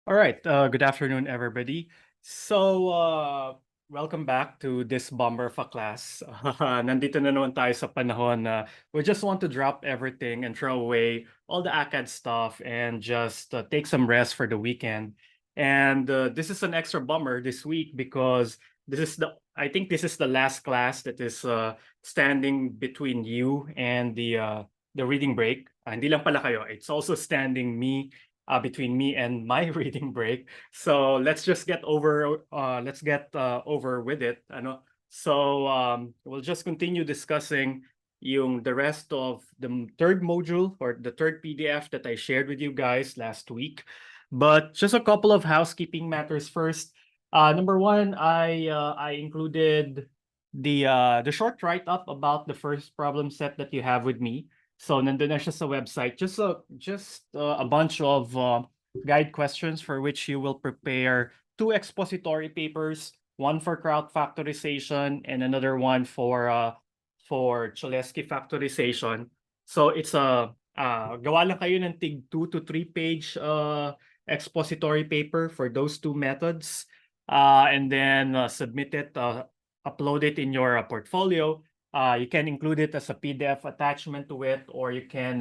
All right. Good afternoon, everybody. Welcome back to this bomber of a class. Nandito na naman tayo sa panahon na we just want to drop everything and throw away all the ACAD stuff and just take some rest for the weekend. And this is an extra bummer this week because I think this is the last class that is standing between you and the reading break. Hindi lang pala kayo. It's also standing between me and my reading break. So let's get over with it. We'll just continue discussing the rest of the third module or the third PDF that I shared with you guys last week. But just a couple of housekeeping matters first. Number one, I included the short write-up about the first problem set that you have with me. So nandun na siya sa website. Just a bunch of guide questions for which you will prepare two expository papers, one for crowd factorization and another one for Cholesky factorization. So it's gawa lang kayo ng tig 2 to 3 page expository paper for those two methods. And then submit it, upload it in your portfolio. You can include it as a PDF attachment to it, or you can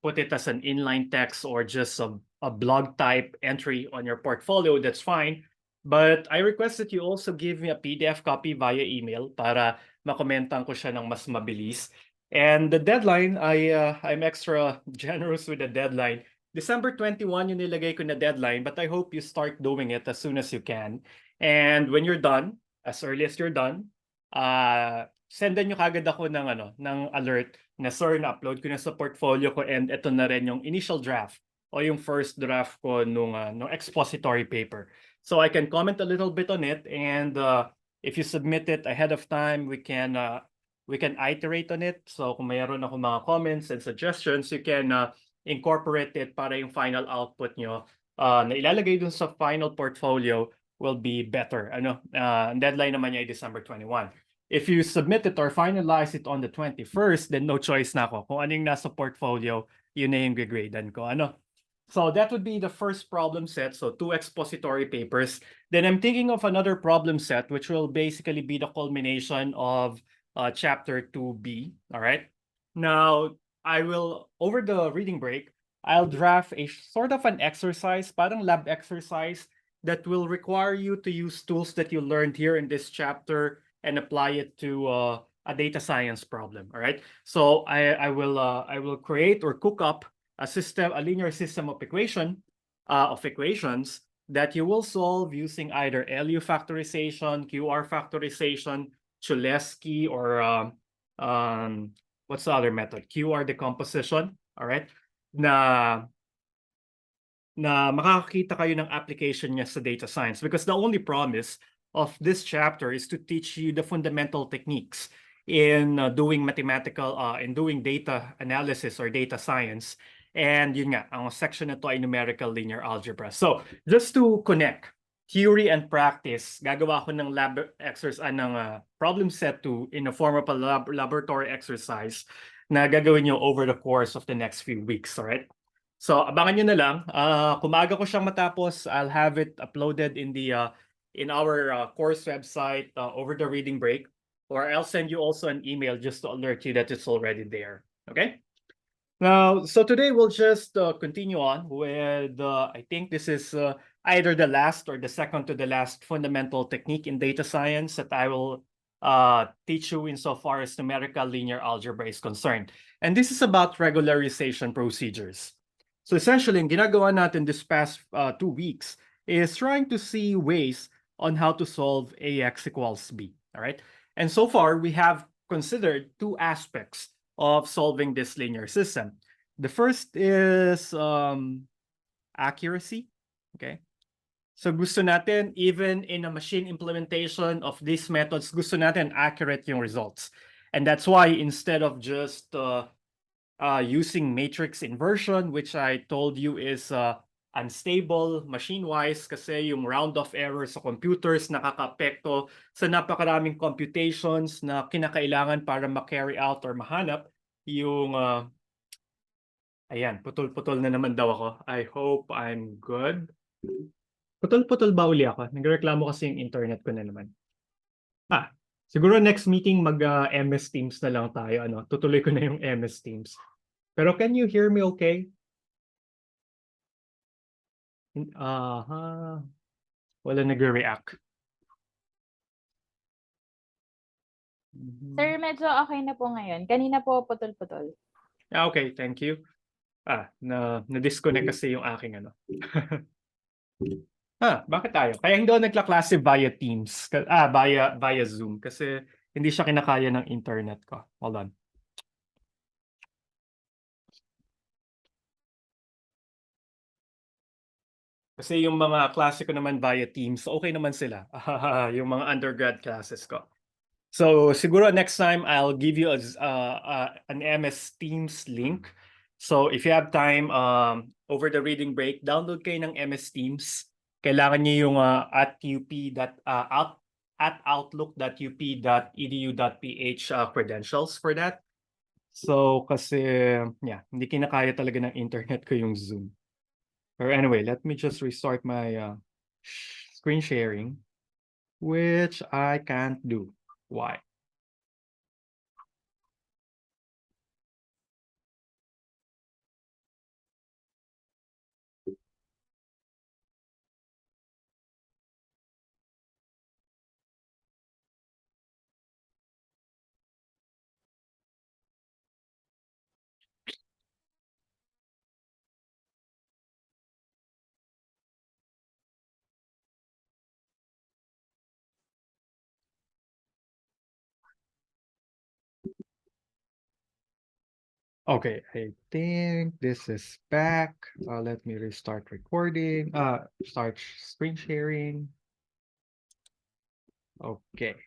put it as an inline text or just a blog type entry on your portfolio. That's fine. But I request that you also give me a PDF copy via email para makomentan ko siya ng mas mabilis. And the deadline, I'm extra generous with the deadline. December 21 yung nilagay ko na deadline, but I hope you start doing it as soon as you can. And when you're done, as early as you're done, sendan nyo kagad ako ng alert na sir, na-upload ko na sa portfolio ko and ito na rin yung initial draft o yung first draft ko nung expository paper. So I can comment a little bit on it, and if you submit it ahead of time, we can iterate on it. So kung mayroon ako mga comments and suggestions, you can incorporate it para yung final output nyo na ilalagay dun sa final portfolio will be better. Deadline naman niya ay December 21. If you submit it or finalize it on the 21st, then no choice na ako. Kung anong nasa portfolio, yun na yung gradean ko. So that would be the first problem set. So two expository papers. Then I'm thinking of another problem set, which will basically be the culmination of chapter 2B. All right. Now, over the reading break, I'll draft a sort of an exercise, parang lab exercise, that will require you to use tools that you learned here in this chapter and apply it to a data science problem. All right. So I will create or cook up a linear system of equations that you will solve using either LU factorization, QR factorization, Cholesky, or what's the other method? QR decomposition. All right. Na makakakita kayo ng application niya sa data science, because the only promise of this chapter is to teach you the fundamental techniques in doing data analysis or data science. And yun nga, ang section na to ay numerical linear algebra. So just to connect theory and practice, gagawa ko ng lab exercise ng problem set 2 in a form of a laboratory exercise na gagawin nyo over the course of the next few weeks. All right. So abangan nyo na lang. Kung maaga ko siyang matapos, I'll have it uploaded in our course website over the reading break, or I'll send you also an email just to alert you that it's already there. Okay. Now, so today we'll just continue on with I think this is either the last or the second to the last fundamental technique in data science that I will teach you insofar as numerical linear algebra is concerned. And this is about regularization procedures. So essentially, ang ginagawa natin this past 2 weeks is trying to see ways on how to solve AX equals B. All right. And so far, we have considered two aspects of solving this linear system. The first is accuracy. Okay. So gusto natin, even in a machine implementation of these methods, gusto natin accurate yung results. And that's why instead of just using matrix inversion, which I told you is unstable machine-wise kasi yung round-off error sa computers nakaka-apekto sa napakaraming computations na kinakailangan para ma-carry out or mahanap yung Ayan, putol-putol na naman daw ako. I hope I'm good. Putol-putol ba uli ako? Nagreklamo kasi yung internet ko na naman. Siguro next meeting MS Teams na lang tayo. Tutuloy ko na yung MS Teams. Pero can you hear me okay? Wala nagre-react. Sir, medyo okay na po ngayon. Kanina po putol-putol. Okay, thank you. Na-disconnect kasi yung aking bakit tayo? Kaya hindi ako nagka-klase via Teams, via Zoom kasi hindi siya kinakaya ng internet ko. Hold on. Kasi yung mga klase ko naman via Teams, okay naman sila. Yung mga undergrad classes ko. So siguro next time I'll give you an MS Teams link. So if you have time over the reading break, download kayo ng MS Teams. Kailangan niyo yung at outlook.up.edu.ph credentials for that. So kasi hindi kinakaya talaga ng internet ko yung Zoom. Or anyway, let me just restart my screen sharing, which I can't do. Why? Okay, I think this is back. Let me restart recording. Start screen sharing. Okay.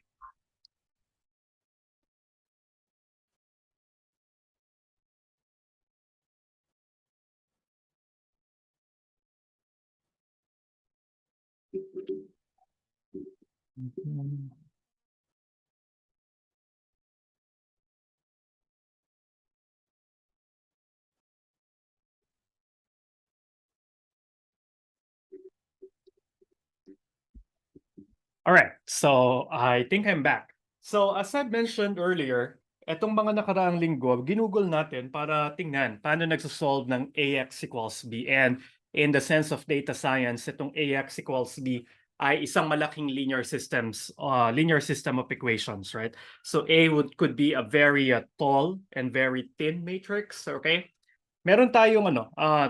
All right, so I think I'm back. So as I mentioned earlier, etong mga nakaraang linggo, ginugol natin para tingnan paano nagsosolve ng AX equals B. And in the sense of data science, itong AX equals B ay isang malaking linear system of equations, right? So could be a very tall and very thin matrix, okay? Meron tayong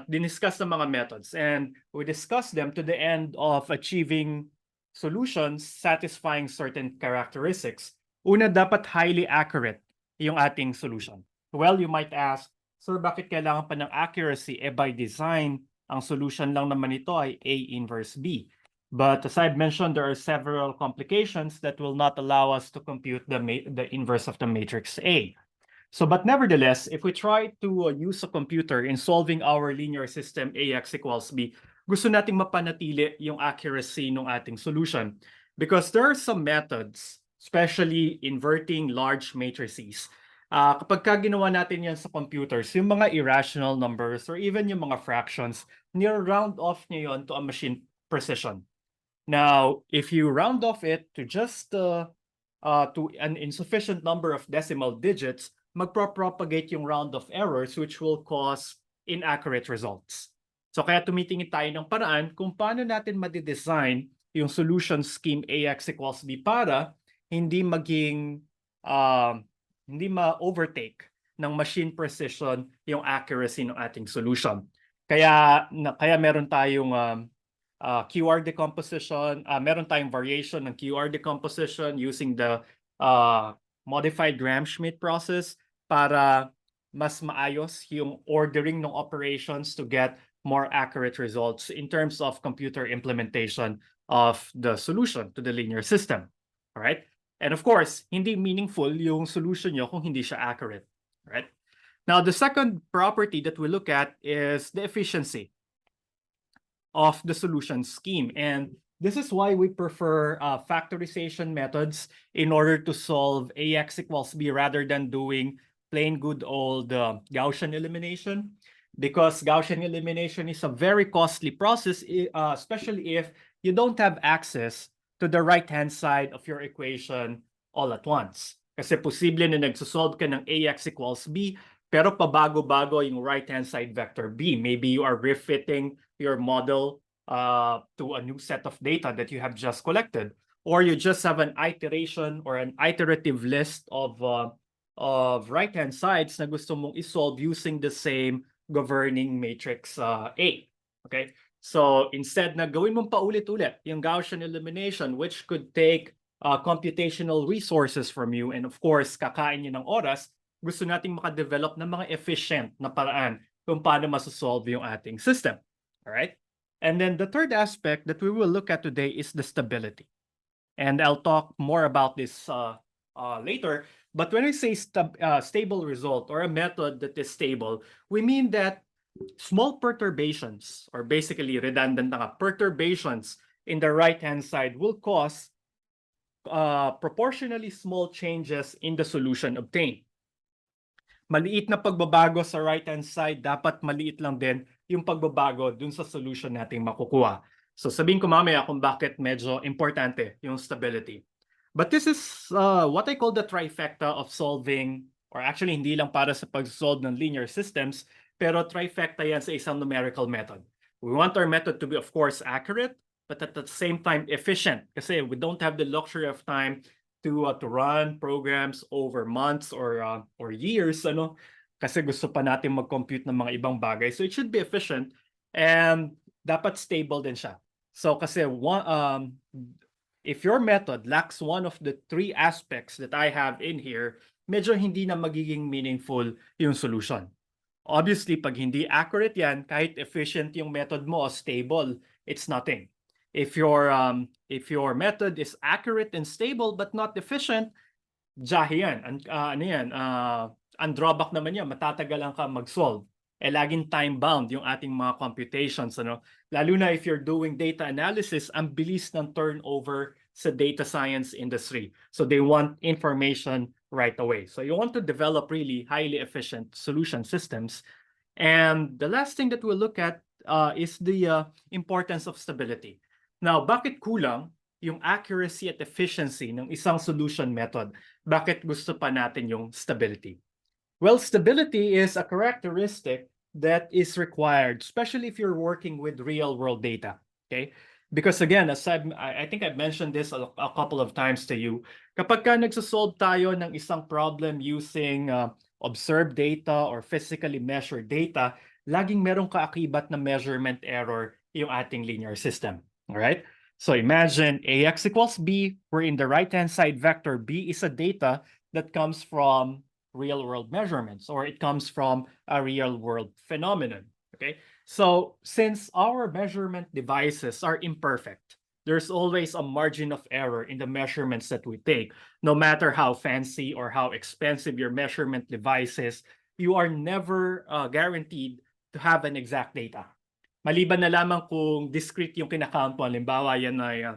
diniscuss ng mga methods and we discussed them to the end of achieving solutions satisfying certain characteristics. Una, dapat highly accurate yung ating solution. Well, you might ask, sir, bakit kailangan pa ng accuracy? By design, ang solution lang naman ito ay A inverse B. But as I've mentioned, there are several complications that will not allow us to compute the inverse of the matrix A. So, but nevertheless, if we try to use a computer in solving our linear system AX equals B, gusto nating mapanatili yung accuracy ng ating solution. Because there are some methods, especially inverting large matrices. Kapag ginawa natin yan sa computers, yung mga irrational numbers or even yung mga fractions, round off niya yon to a machine precision. Now, if you round off it to just to an insufficient number of decimal digits, magpropagate yung round of errors which will cause inaccurate results. So kaya tumitingin tayo ng paraan kung paano natin madidesign yung solution scheme AX equals B para hindi maging hindi ma-overtake ng machine precision yung accuracy ng ating solution. Kaya meron tayong QR decomposition, meron tayong variation ng QR decomposition using the modified Gram-Schmidt process para mas maayos yung ordering ng operations to get more accurate results in terms of computer implementation of the solution to the linear system. All right? And of course, hindi meaningful yung solution nyo kung hindi siya accurate. Right? Now, the second property that we look at is the efficiency of the solution scheme. And this is why we prefer factorization methods in order to solve AX equals B rather than doing plain good old Gaussian elimination. because Gaussian elimination is a very costly process, especially if you don't have access to the right-hand side of your equation all at once. Kasi posible na nagsosolve ka ng AX equals B, pero pabago-bago yung right-hand side vector B. Maybe you are refitting your model to a new set of data that you have just collected, or you just have an iteration or an iterative list of right-hand sides na gusto mong isolve using the same governing matrix A. Okay? So instead na gawin mong paulit-ulit yung Gaussian elimination, which could take computational resources from you, and of course, kakain yun ng oras, gusto nating makadevelop ng mga efficient na paraan kung paano masosolve yung ating system. All right? And then the third aspect that we will look at today is the stability. And I'll talk more about this later. But when I say stable result or a method that is stable, we mean that small perturbations, or basically redundant perturbations in the right-hand side will cause proportionally small changes in the solution obtained. Maliit na pagbabago sa right-hand side, dapat maliit lang din yung pagbabago dun sa solution nating makukuha. So sabihin ko mamaya kung bakit medyo importante yung stability. But this is what I call the trifecta of solving, or actually hindi lang para sa pag-solve ng linear systems, pero trifecta yan sa isang numerical method. We want our method to be, of course, accurate, but at the same time efficient, kasi we don't have the luxury of time to run programs over months or years, ano, kasi gusto pa natin mag-compute ng mga ibang bagay. So it should be efficient and dapat stable din siya. So kasi if your method lacks one of the three aspects that I have in here, medyo hindi na magiging meaningful yung solution. Obviously, pag hindi accurate yan, kahit efficient yung method mo o stable, it's nothing. If your method is accurate and stable but not efficient, jahi yan. Ang drawback naman yan, matatagalan ka mag-solve. Laging time-bound yung ating mga computations. Lalo na if you're doing data analysis, ang bilis ng turnover sa data science industry. So they want information right away. So you want to develop really highly efficient solution systems. And the last thing that we'll look at is the importance of stability. Now, bakit kulang yung accuracy at efficiency ng isang solution method? Bakit gusto pa natin yung stability? Well, stability is a characteristic that is required, especially if you're working with real-world data, okay? Because again, as I think I've mentioned this a couple of times to you, kapag ka nagsosolve tayo ng isang problem using observed data or physically measured data, laging merong kaakibat na measurement error yung ating linear system. All right? So imagine AX equals B, where in the right-hand side vector, B is a data that comes from real-world measurements, or it comes from a real-world phenomenon. Okay? So since our measurement devices are imperfect, there's always a margin of error in the measurements that we take. No matter how fancy or how expensive your measurement device is, you are never guaranteed to have an exact data. Maliban na lamang kung discrete yung kinakount mo, halimbawa yan ay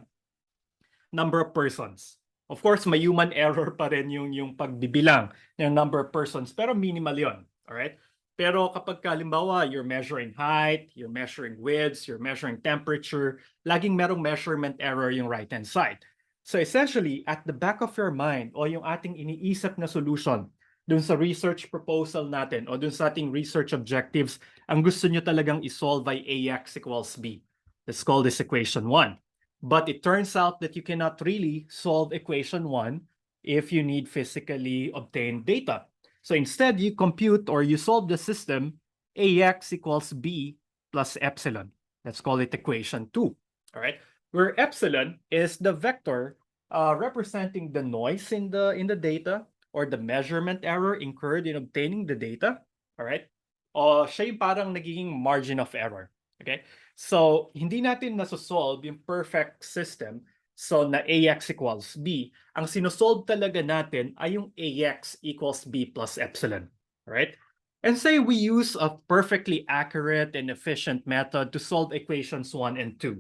number of persons. Of course, may human error pa rin yung pagbibilang ng number of persons, pero minimal yon. Alright? Pero kapag halimbawa, you're measuring height, you're measuring widths, you're measuring temperature, laging merong measurement error yung right-hand side. So essentially, at the back of your mind, o yung ating iniisip na solution, dun sa research proposal natin, o dun sa ating research objectives, ang gusto nyo talagang isolve ay AX equals B. Let's call this equation 1. But it turns out that you cannot really solve equation 1 if you need physically obtained data. So instead, you compute or you solve the system AX equals B plus epsilon. Let's call it equation 2. All right, where epsilon is the vector representing the noise in the data or the measurement error incurred in obtaining the data. All right, siya yung parang nagiging margin of error. Okay, so hindi natin nasosolve yung perfect system so na AX equals B. Ang sinosolve talaga natin ay yung AX equals B plus epsilon. Right? And say we use a perfectly accurate and efficient method to solve equations 1 and 2.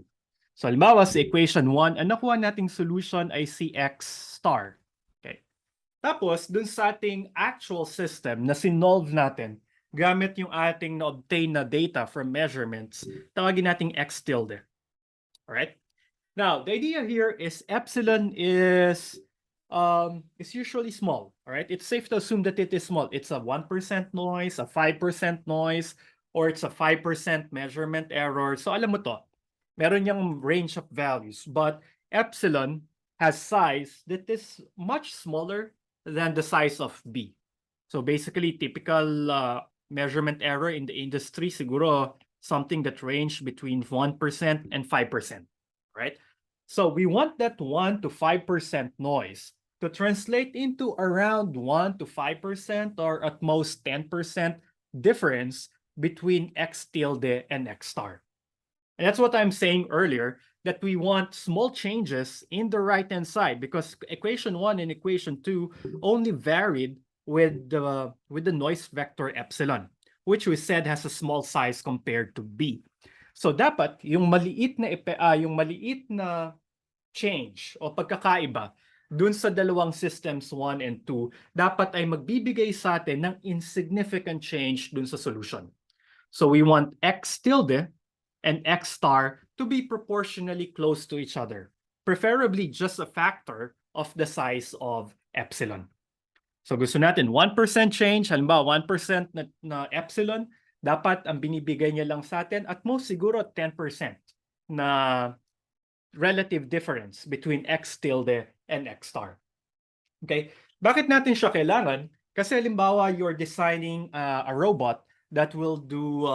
So halimbawa sa equation 1, ang nakuha nating solution ay si X star. Okay. Tapos, dun sa ating actual system na sinolve natin, gamit yung ating na-obtain na data from measurements, tawagin nating x tilde. Alright? Now, the idea here is epsilon is usually small. Alright? It's safe to assume that it is small. It's a 1% noise, a 5% noise, or it's a 5% measurement error. So alam mo to, meron yung range of values. But epsilon has size that is much smaller than the size of B. So basically, typical measurement error in the industry, siguro something that range between 1% and 5%, right? So we want that 1 to 5% noise to translate into around 1 to 5% or at most 10% difference between x tilde and x star. And that's what I'm saying earlier, that we want small changes in the right-hand side because equation 1 and equation 2 only varied with the noise vector epsilon, which we said has a small size compared to B. So dapat yung maliit na change o pagkakaiba dun sa dalawang systems 1 and 2 dapat ay magbibigay sa atin ng insignificant change dun sa solution. So we want x tilde and x star to be proportionally close to each other, preferably just a factor of the size of epsilon. So gusto natin 1% change, halimbawa 1% na epsilon, dapat ang binibigay niya lang sa atin at most siguro 10% na relative difference between x tilde and x star. Okay? Bakit natin siya kailangan? Kasi halimbawa you're designing a robot that will do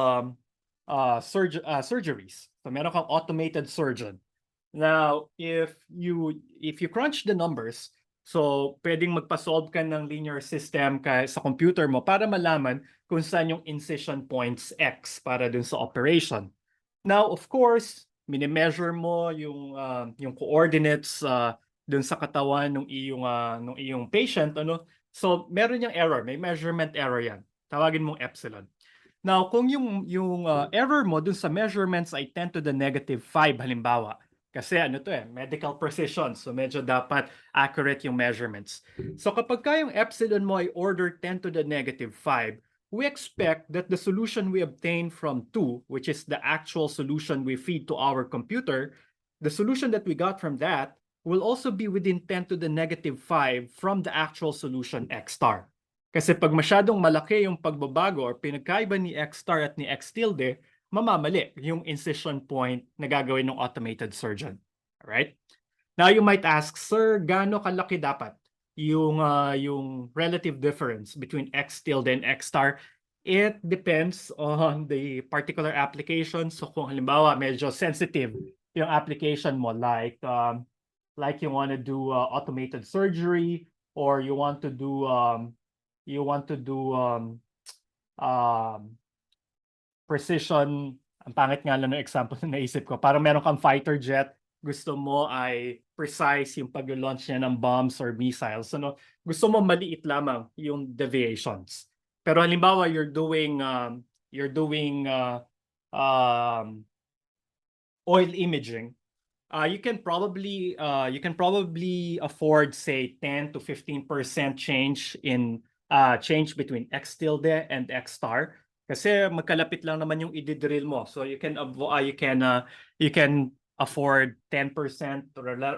surgeries. So meron kang automated surgeon. Now, if you crunch the numbers, so pwedeng magpa-solve ka ng linear system sa computer mo para malaman kung saan yung incision points X para dun sa operation. Now, of course, mini-measure mo yung coordinates dun sa katawan ng iyong patient, ano? So meron yung error, may measurement error yan. Tawagin mong epsilon. Now, kung yung error mo dun sa measurements ay 10 to the negative 5 halimbawa, kasi medical precision, so medyo dapat accurate yung measurements. So kapag yung epsilon mo ay order 10 to the negative 5, we expect that the solution we obtain from 2, which is the actual solution we feed to our computer, the solution that we got from that will also be within 10 to the negative 5 from the actual solution x star. Kasi pag masyadong malaki yung pagbabago or pinagkaiba ni x star at ni x tilde, mamamali yung incision point na gagawin ng automated surgeon. Alright? Now you might ask, sir, gaano kalaki dapat yung relative difference between x tilde and x star? It depends on the particular application. So kung halimbawa medyo sensitive yung application mo, like you want to do automated surgery, or you want to do precision, ang pangit nga lang ng example na naisip ko, parang meron kang fighter jet, gusto mo ay precise yung pag-launch niya ng bombs or missiles. Ano, gusto mo maliit lamang yung deviations. Pero halimbawa you're doing oil imaging, you can probably afford, say, 10 to 15% change in change between x tilde and x star. Kasi magkalapit lang naman yung i-drill mo. So you can afford 10%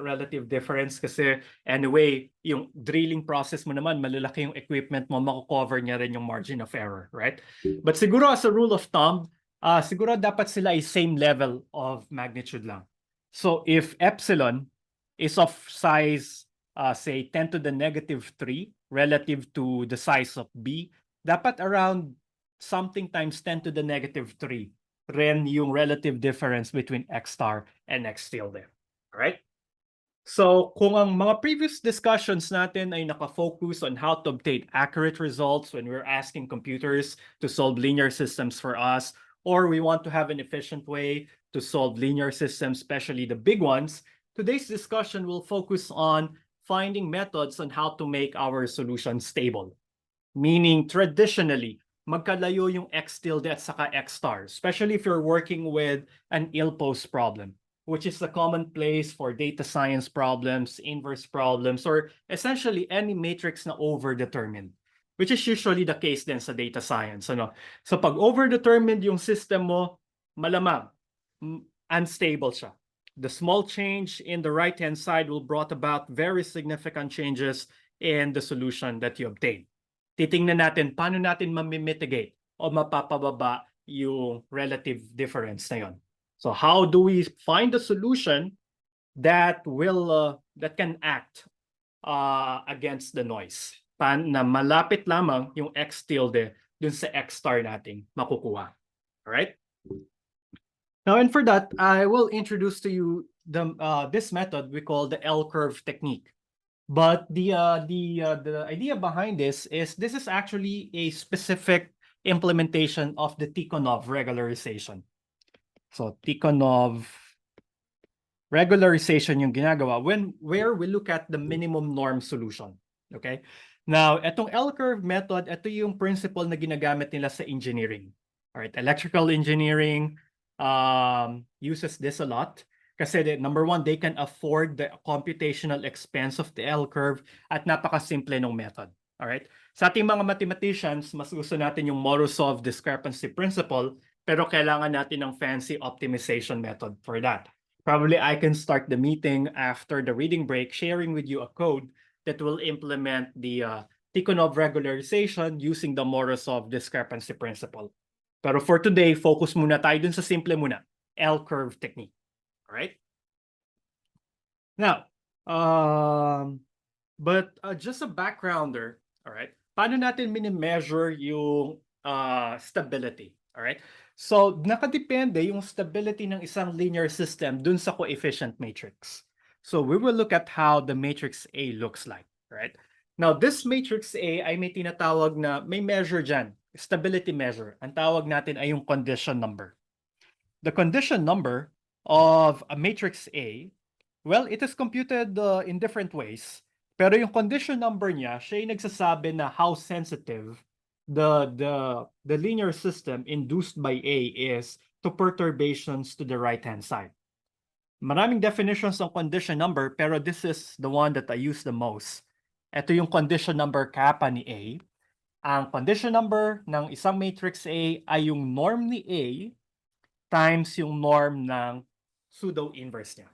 relative difference kasi anyway, yung drilling process mo naman, malalaki yung equipment mo, mako-cover niya rin yung margin of error, right? But siguro as a rule of thumb, siguro dapat sila ay same level of magnitude lang. So if epsilon is of size, say, 10 to the negative 3 relative to the size of B, dapat around something times 10 to the negative 3 rin yung relative difference between x star and x tilde. Alright? So kung ang mga previous discussions natin ay nakafocus on how to obtain accurate results when we're asking computers to solve linear systems for us, or we want to have an efficient way to solve linear systems, especially the big ones, today's discussion will focus on finding methods on how to make our solution stable. Meaning, traditionally, magkalayo yung x tilde at saka x star, especially if you're working with an ill-posed problem, which is the common place for data science problems, inverse problems, or essentially any matrix na over-determined. which is usually the case din sa data science. Ano? So pag overdetermined yung system mo, malamang unstable siya. The small change in the right-hand side will brought about very significant changes in the solution that you obtain. Titingnan natin paano natin mamimitigate o mapapababa yung relative difference na yon. So how do we find a solution that can act against the noise? Na malapit lamang yung x tilde dun sa x star nating makukuha. Alright? Now, and for that, I will introduce to you this method we call the L-curve technique. But the idea behind this is actually a specific implementation of the Tikhonov regularization. So Tikhonov regularization yung ginagawa where we look at the minimum norm solution. Okay? Now, itong L-curve method, ito yung principle na ginagamit nila sa engineering. All right, electrical engineering uses this a lot kasi number one, they can afford the computational expense of the L-curve at napakasimple ng method. All right? Sa ating mga mathematicians, mas gusto natin yung Morozov discrepancy principle, pero kailangan natin ng fancy optimization method for that. Probably I can start the meeting after the reading break sharing with you a code that will implement the Tikhonov regularization using the Morozov discrepancy principle. Pero for today, focus muna tayo dun sa simple muna, L-curve technique. Alright? Now, just a backgrounder, alright? Paano natin mini-measure yung stability? Alright? So, nakadepende yung stability ng isang linear system dun sa coefficient matrix. So, we will look at how the matrix A looks like, right? Now, this matrix A ay may tinatawag na, may measure dyan, stability measure. Ang tawag natin ay yung condition number. The condition number of a matrix A, well, it is computed in different ways. Pero yung condition number niya, siya yung nagsasabi na how sensitive the linear system induced by A is to perturbations to the right-hand side. Maraming definitions ng condition number, pero this is the one that I use the most. Ito yung condition number kappa ni A. Ang condition number ng isang matrix A ay yung norm ni A times yung norm ng pseudo-inverse niya.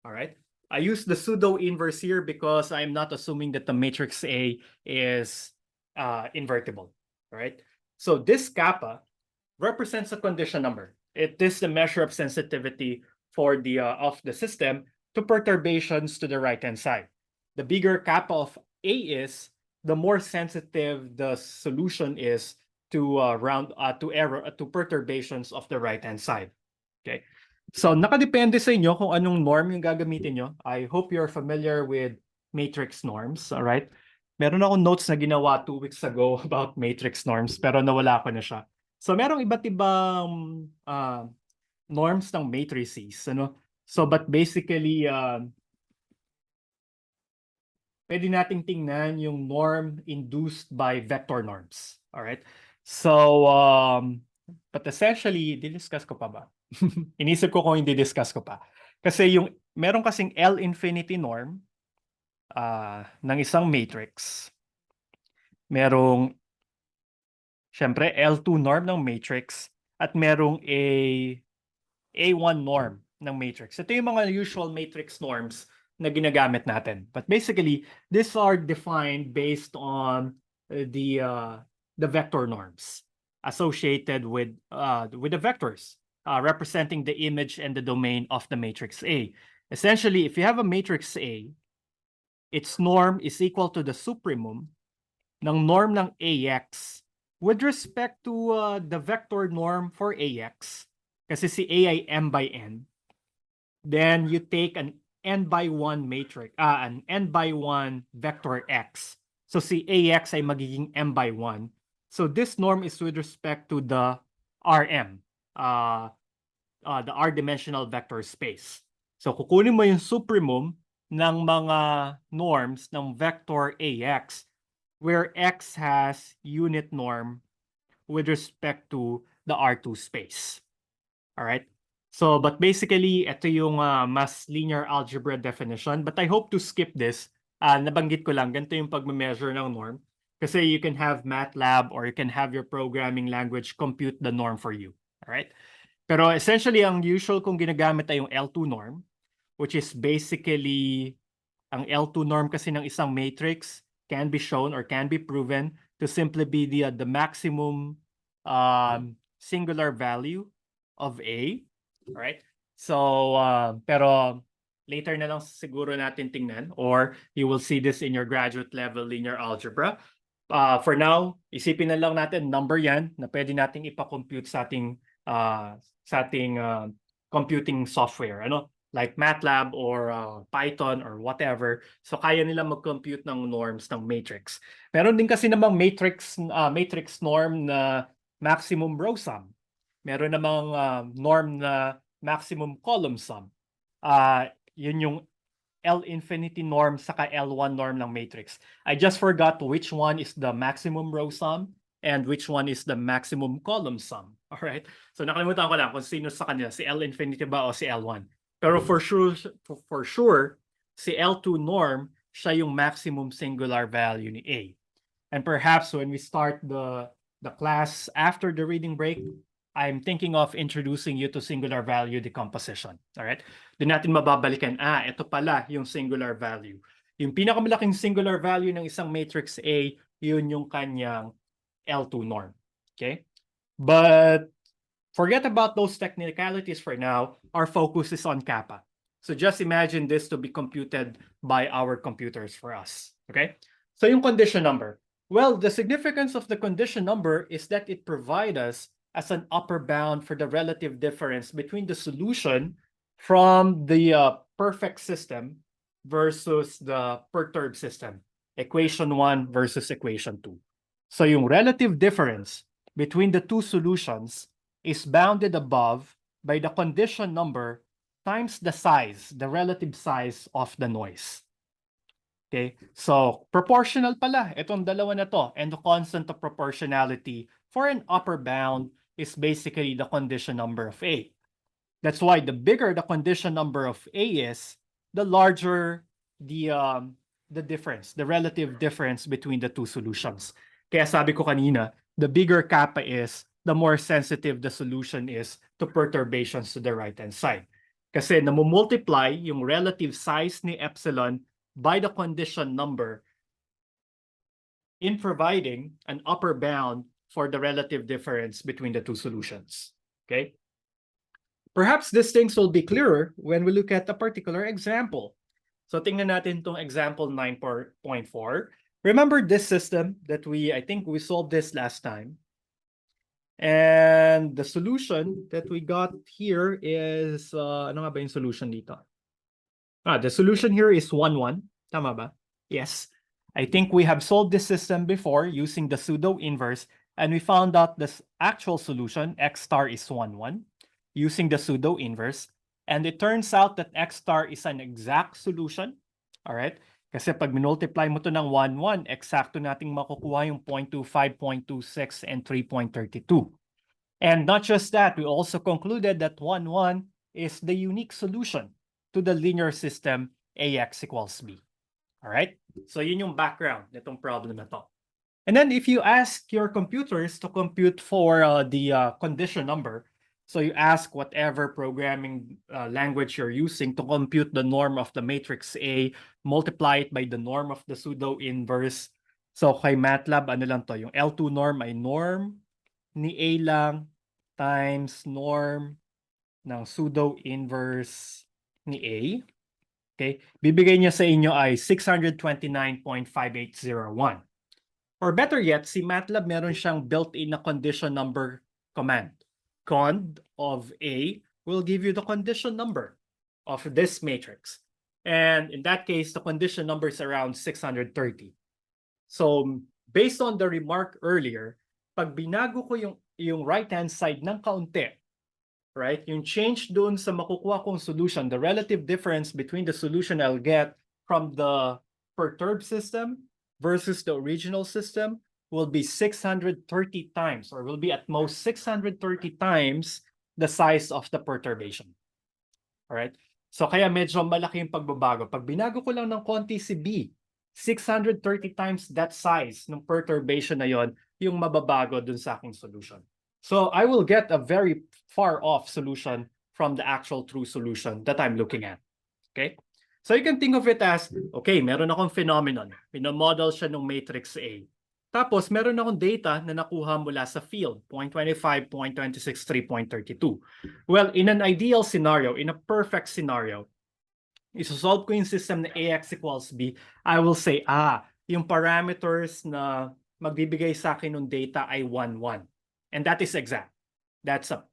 Alright? I use the pseudo-inverse here because I'm not assuming that the matrix A is invertible. Right? So this kappa represents a condition number. It is the measure of sensitivity for the of the system to perturbations to the right-hand side. The bigger kappa of A is, the more sensitive the solution is to perturbations of the right-hand side. Okay. So nakadepende sa inyo kung anong norm yung gagamitin nyo. I hope you're familiar with matrix norms. All right. Meron akong notes na ginawa 2 weeks ago about matrix norms, pero nawala ko na siya. So merong iba't ibang norms ng matrices, ano? So but basically pwede nating tingnan yung norm induced by vector norms. All right? So but essentially, di-discuss ko pa ba? Inisip ko kung hindi discuss ko pa. Kasi yung meron kasing L infinity norm ng isang matrix. Merong syempre L2 norm ng matrix at merong A1 norm ng matrix. Ito yung mga usual matrix norms na ginagamit natin. But basically, these are defined based on the vector norms associated with the vectors representing the image and the domain of the matrix A. Essentially, if you have a matrix A, its norm is equal to the supremum ng norm ng AX with respect to the vector norm for AX, kasi si A ay M by N, then you take an N by 1 matrix, an N by 1 vector X. So si AX ay magiging M by 1. So this norm is with respect to the Rm, the R-dimensional vector space. So kukunin mo yung supremum ng mga norms ng vector AX where X has unit norm with respect to the R2 space. All right? So, but basically, ito yung mas linear algebra definition. But I hope to skip this. Nabanggit ko lang, ganito yung pag-measure ng norm. Kasi you can have MATLAB or you can have your programming language compute the norm for you. All right? Pero essentially, ang usual kong ginagamit ay yung L2 norm, which is basically, ang L2 norm kasi ng isang matrix can be shown or can be proven to simply be the maximum singular value of A. All right? So, pero later na lang siguro natin tingnan, or you will see this in your graduate level linear algebra. For now, isipin na lang natin number yan na pwede nating ipa-compute sa ating computing software, ano? Like MATLAB or Python or whatever. So kaya nila mag-compute ng norms ng matrix. Meron din kasi namang matrix norm na maximum row sum. Meron namang norm na maximum column sum. Yun yung L infinity norm saka L1 norm ng matrix. I just forgot which one is the maximum row sum and which one is the maximum column sum. All right? So nakalimutan ko lang kung sino sa kanila, si L infinity ba o si L1. Pero for sure, si L2 norm, siya yung maximum singular value ni A. And perhaps when we start the class after the reading break, I'm thinking of introducing you to singular value decomposition. All right? Doon natin mababalikan, ito pala yung singular value. Yung pinakamalaking singular value ng isang matrix A, yun yung kanyang L2 norm. Okay? But forget about those technicalities for now. Our focus is on kappa. So just imagine this to be computed by our computers for us. Okay? So yung condition number. Well, the significance of the condition number is that it provides us as an upper bound for the relative difference between the solution from the perfect system versus the perturbed system. Equation 1 versus equation 2. So yung relative difference between the two solutions is bounded above by the condition number times the size, the relative size of the noise. Okay, so proportional pala itong dalawa na to, and the constant of proportionality for an upper bound is basically the condition number of A. That's why the bigger the condition number of A is, the larger the difference, the relative difference between the two solutions. Kaya sabi ko kanina, the bigger kappa is, the more sensitive the solution is to perturbations to the right-hand side. Kasi namumultiply yung relative size ni epsilon by the condition number in providing an upper bound for the relative difference between the two solutions. Okay? Perhaps these things will be clearer when we look at a particular example. So tingnan natin tong example 9.4. Remember this system that I think we solved this last time. And the solution that we got here is, ano nga ba yung solution dito? The solution here is 1, 1. Tama ba? Yes. I think we have solved this system before using the pseudo inverse, and we found out this actual solution, x star is 1, 1, using the pseudo inverse. And it turns out that x star is an exact solution. All right? Kasi pag minultiply mo to ng 1, 1, eksakto nating makukuha yung 0.25, 0.26, and 3.32. And not just that, we also concluded that 1, 1 is the unique solution to the linear system AX equals B. All right? So yun yung background nitong problem na to. And then if you ask your computers to compute for the condition number, so you ask whatever programming language you're using to compute the norm of the matrix A, multiply it by the norm of the pseudo inverse. So kay MATLAB, ano lang to, yung L2 norm ay norm ni A lang times norm ng pseudo inverse ni A. Okay? Bibigay niya sa inyo ay 629.5801. Or better yet, si MATLAB meron siyang built-in na condition number command. Cond of A will give you the condition number of this matrix. And in that case, the condition number is around 630. So based on the remark earlier, pag binago ko yung right-hand side ng kaunti, right? Yung change doon sa makukuha kong solution, the relative difference between the solution I'll get from the perturbed system versus the original system will be 630 times, or will be at most 630 times the size of the perturbation. All right? So kaya medyo malaki yung pagbabago. Pag binago ko lang ng konti si B, 630 times that size ng perturbation na yon yung mababago dun sa aking solution. So I will get a very far off solution from the actual true solution that I'm looking at. Okay? So you can think of it as, okay, meron akong phenomenon. Pinomodel siya ng matrix A. Tapos, meron akong data na nakuha mula sa field, 0.25, 0.26, 3.32. Well, in an ideal scenario, in a perfect scenario, isosolve ko yung system na AX equals B, I will say, yung parameters na magbibigay sa akin ng data ay 1, 1. And that is exact. That's a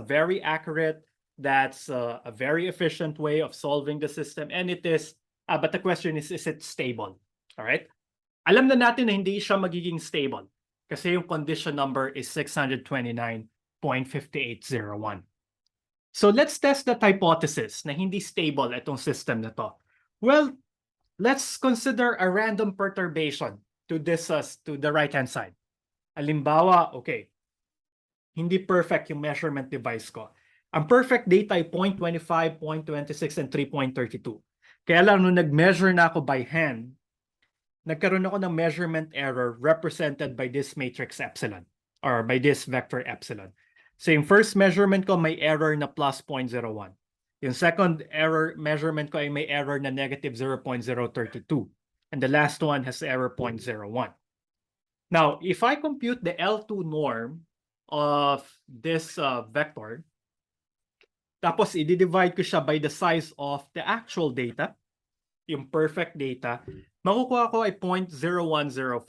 very accurate, that's a very efficient way of solving the system. And it is, but the question is it stable? All right? Alam na natin na hindi siya magiging stable kasi yung condition number is 629.5801. So let's test that hypothesis na hindi stable itong system na to. Well, let's consider a random perturbation to the right-hand side. Halimbawa, okay, hindi perfect yung measurement device ko. Ang perfect data ay 0.25, 0.26, and 3.32. Kaya lang nung nag-measure na ako by hand, nagkaroon ako ng measurement error represented by this matrix epsilon or by this vector epsilon. So yung first measurement ko may error na plus 0.01. Yung second error measurement ko ay may error na negative 0.032. And the last one has error 0.01. Now, if I compute the L2 norm of this vector, tapos i-divide ko siya by the size of the actual data, yung perfect data, makukuha ko ay 0.0105.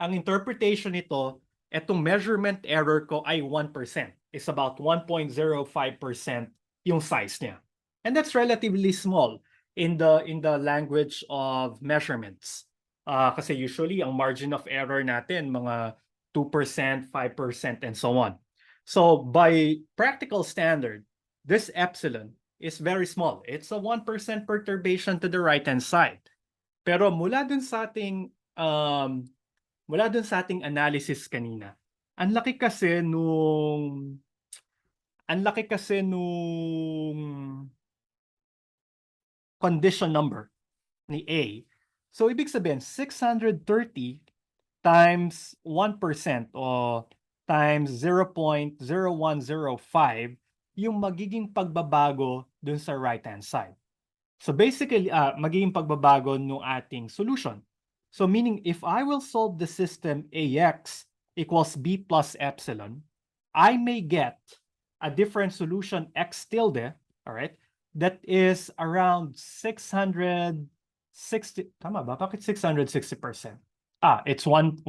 Ang interpretation nito, etong measurement error ko ay 1%. It's about 1.05% yung size niya. And that's relatively small in the language of measurements. Kasi usually, ang margin of error natin, mga 2%, 5%, and so on. So by practical standard, this epsilon is very small. It's a 1% perturbation to the right-hand side. Pero mula dun sa ating analysis kanina, ang laki kasi nung condition number ni A. So ibig sabihin 630 times 1% o times 0.0105 yung magiging pagbabago dun sa right-hand side. So basically, magiging pagbabago ng ating solution. So meaning, if I will solve the system AX equals B plus epsilon, I may get a different solution X tilde, all right, that is around 660, tama ba? Bakit 660%? It's 1.05%.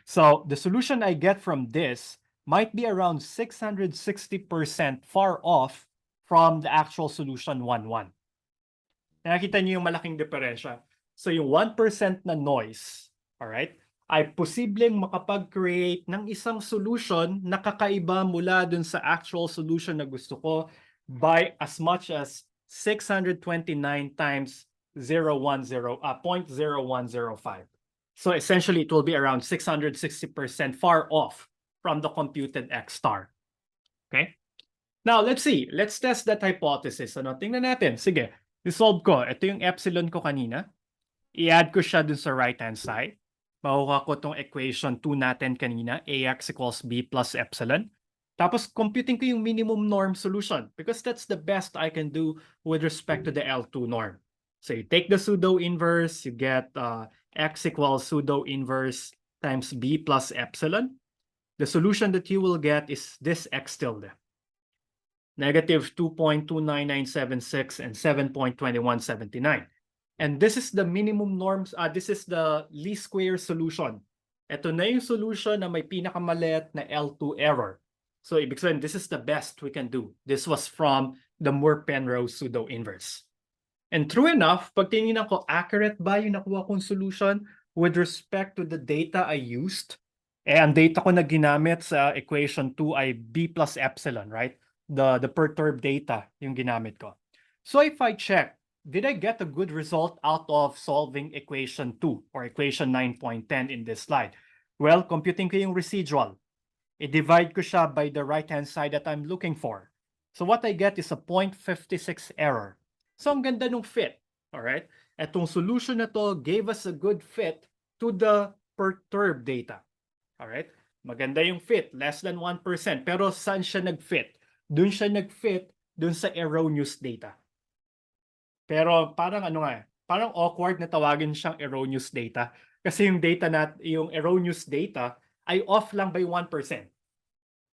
So the solution I get from this might be around 660% far off from the actual solution 1.1. Nakikita niyo yung malaking diferensya. So yung 1% na noise, all right, ay posibleng makapag-create ng isang solution na kakaiba mula dun sa actual solution na gusto ko by as much as 629 times 0.0105. So essentially, it will be around 660% far off from the computed X star. Okay? Now, let's see. Let's test that hypothesis. Ano? Tingnan natin. Sige, resolve ko. Ito yung epsilon ko kanina. I-add ko siya dun sa right-hand side. Makuha ko itong equation 2 natin kanina, AX equals B plus epsilon. Tapos, computing ko yung minimum norm solution because that's the best I can do with respect to the L2 norm. So, you take the pseudo-inverse, you get X equals pseudo-inverse times B plus epsilon. The solution that you will get is this X tilde. Negative 2.29976 and 7.2179. And this is the minimum norms, this is the least square solution. Ito na yung solution na may pinakamaliit na L2 error. So ibig sabihin, this is the best we can do. This was from the Moore-Penrose pseudo-inverse. And true enough, pag tinignan ko, accurate ba yung nakuha kong solution with respect to the data I used? Ang data ko na ginamit sa equation 2 ay B plus epsilon, right? The perturbed data yung ginamit ko. So if I check, did I get a good result out of solving equation 2 or equation 9.10 in this slide? Well, computing ko yung residual. I-divide ko siya by the right-hand side that I'm looking for. So what I get is a 0.56 error. So ang ganda nung fit. Alright? Etong solution na to gave us a good fit to the perturbed data. Alright? Maganda yung fit, less than 1%. Pero saan siya nag-fit? Doon siya nag-fit doon sa erroneous data. Pero parang ano nga, parang awkward na tawagin siyang erroneous data. Kasi yung yung erroneous data ay off lang by 1%.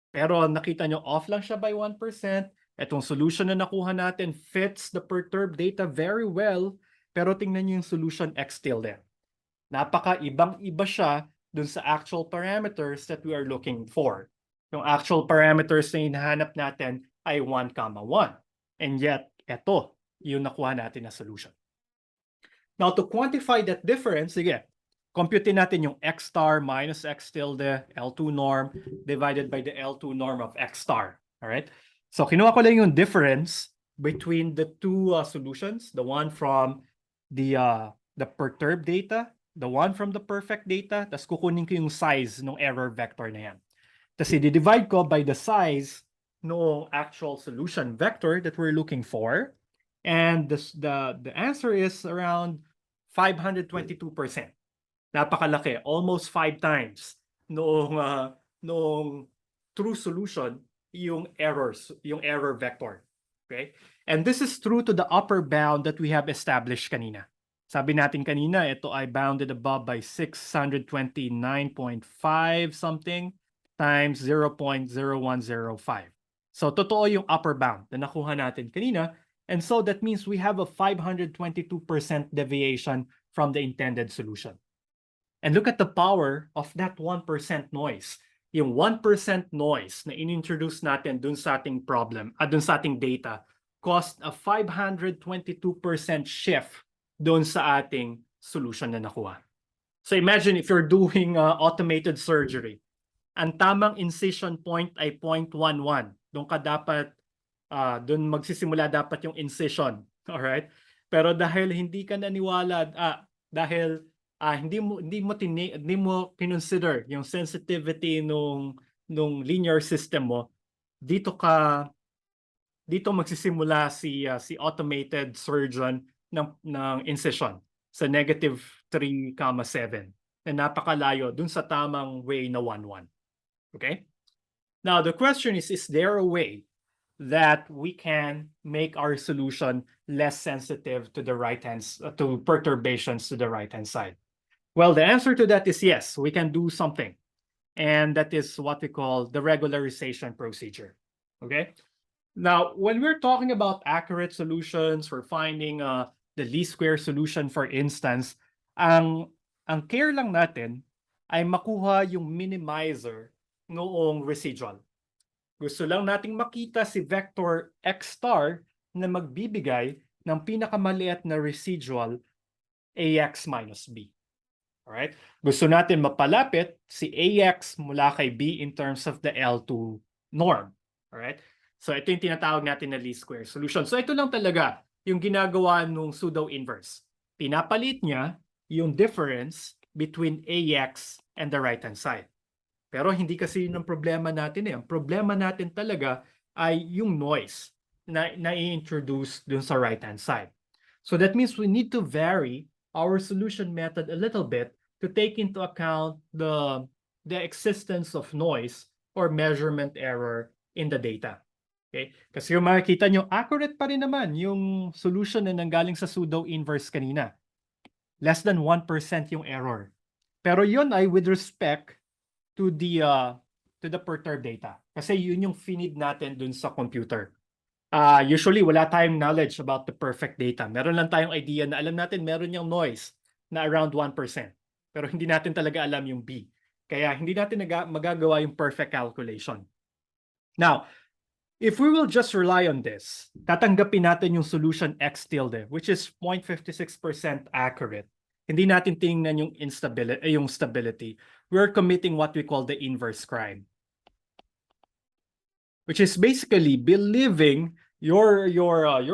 Pero nakita nyo, off lang siya by 1%. Etong solution na nakuha natin fits the perturbed data very well. Pero tingnan nyo yung solution X tilde. Napaka-ibang-iba siya dun sa actual parameters that we are looking for. Yung actual parameters na hinahanap natin ay 1, 1. And yet, ito yung nakuha natin na solution. Now, to quantify that difference, sige, computein natin yung X star minus X tilde, L2 norm, divided by the L2 norm of X star. All right? So, kinuha ko lang yung difference between the two solutions, the one from the perturbed data, the one from the perfect data, tas kukunin ko yung size ng error vector na yan. Tas i-divide ko by the size ng actual solution vector that we're looking for. And the answer is around 522%. Napakalaki, almost 5 times noong true solution yung error vector. Okay? And this is true to the upper bound that we have established kanina. Sabi natin kanina, ito ay bounded above by 629.5 something times 0.0105. So, totoo yung upper bound na nakuha natin kanina. And so, that means we have a 522% deviation from the intended solution. And look at the power of that 1% noise. Yung 1% noise na inintroduce natin dun sa ating problem, dun sa ating data, caused a 522% shift dun sa ating solution na nakuha. So imagine if you're doing automated surgery, ang tamang incision point ay 0.11. Doon ka dapat, doon magsisimula dapat yung incision. Alright? Pero dahil hindi ka naniwala, dahil hindi mo kinonsider yung sensitivity nung linear system mo, dito magsisimula si automated surgeon ng incision sa negative 3,7 na napakalayo dun sa tamang way na 1,1. Okay? Now, the question is there a way that we can make our solution less sensitive to the to perturbations to the right-hand side? Well, the answer to that is yes, we can do something. And that is what we call the regularization procedure. Okay? Now, when we're talking about accurate solutions, we're finding the least square solution, for instance, ang care lang natin ay makuha yung minimizer noong residual. Gusto lang nating makita si vector X star na magbibigay ng pinakamaliit na residual AX minus B. Alright? Gusto natin mapalapit si AX mula kay B in terms of the L2 norm. Alright? So ito yung tinatawag natin na least square solution. So ito lang talaga yung ginagawa nung pseudo-inverse. Pinapalit niya yung difference between AX and the right-hand side. Pero hindi kasi yun ang problema natin eh. Ang problema natin talaga ay yung noise na i-introduce dun sa right-hand side. So that means we need to vary our solution method a little bit to take into account the existence of noise or measurement error in the data. Okay? Kasi yung makikita nyo, accurate pa rin naman yung solution na nanggaling sa pseudo-inverse kanina. Less than 1% yung error. Pero yun ay with respect to the perturbed data. Kasi yun yung feed natin dun sa computer. Usually, wala tayong knowledge about the perfect data. Meron lang tayong idea na alam natin meron yung noise na around 1%. Pero hindi natin talaga alam yung B. Kaya hindi natin magagawa yung perfect calculation. Now, if we will just rely on this, tatanggapin natin yung solution X tilde, which is 0.56% accurate. Hindi natin tingnan yung stability. We're committing what we call the inverse crime, which is basically believing your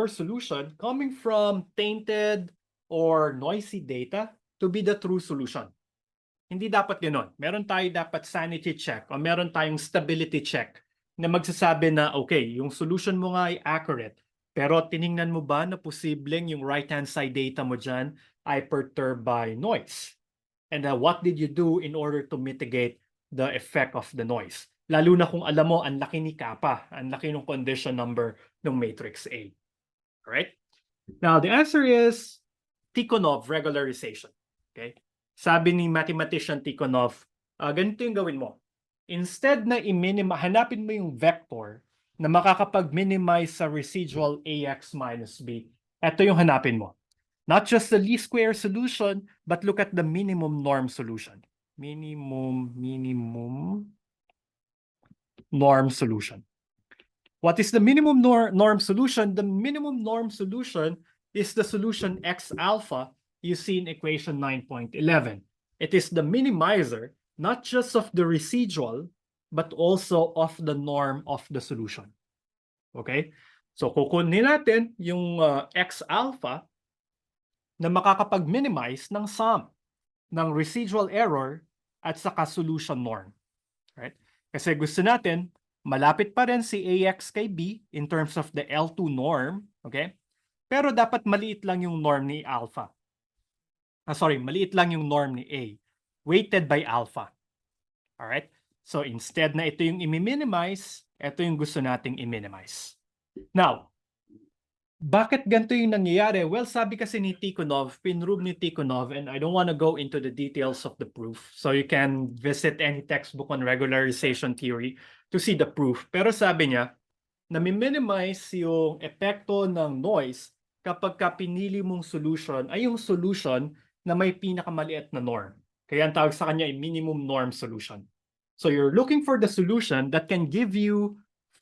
solution coming from tainted or noisy data to be the true solution. Hindi dapat ganoon. Meron tayo dapat sanity check o meron tayong stability check na magsasabi na, okay, yung solution mo nga ay accurate, Pero tiningnan mo ba na posibleng yung right-hand side data mo dyan ay perturbed by noise? And what did you do in order to mitigate the effect of the noise? Lalo na kung alam mo, ang laki ni kappa, ang laki ng condition number ng matrix A. Alright? Now, the answer is Tikhonov regularization. Okay? Sabi ni mathematician Tikhonov, ganito yung gawin mo. Instead na hanapin mo yung vector na makakapag-minimize sa residual AX minus B. Ito yung hanapin mo. Not just the least square solution, but look at the minimum norm solution. Minimum norm solution. What is the minimum norm solution? The minimum norm solution is the solution X alpha you see in equation 9.11. It is the minimizer, not just of the residual, but also of the norm of the solution. Okay? So kukunin natin yung X alpha na makakapag-minimize ng sum ng residual error at saka solution norm. Right? Kasi gusto natin, malapit pa rin si AX kay B in terms of the L2 norm. Okay? Pero dapat maliit lang yung norm ni alpha. Maliit lang yung norm ni A. Weighted by alpha. Alright? So instead na ito yung i-minimize, ito yung gusto nating i-minimize. Now, bakit ganito yung nangyayari? Well, sabi kasi ni Tikhonov, pinrove ni Tikhonov, and I don't want to go into the details of the proof. So you can visit any textbook on regularization theory to see the proof. Pero sabi niya, nami-minimize yung epekto ng noise kapag pinili mong solution ay yung solution na may pinakamaliit na norm. Kaya ang tawag sa kanya ay minimum norm solution. So you're looking for the solution that can give you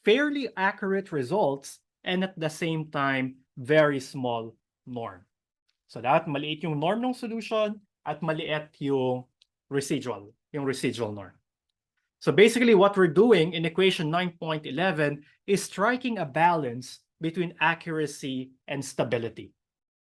fairly accurate results and at the same time, very small norm. So dapat maliit yung norm ng solution at maliit yung residual norm. So basically what we're doing in equation 9.11 is striking a balance between accuracy and stability.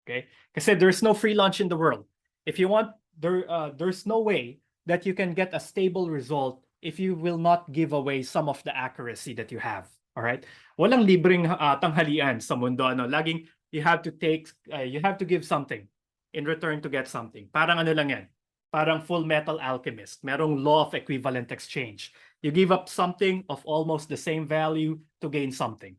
Okay? Kasi there's no free lunch in the world. If you want, there's no way that you can get a stable result if you will not give away some of the accuracy that you have. All right? Walang libreng tanghalian sa mundo. Laging you have to give something in return to get something. Parang ano lang yan. Parang Full Metal Alchemist. Merong law of equivalent exchange. You give up something of almost the same value to gain something.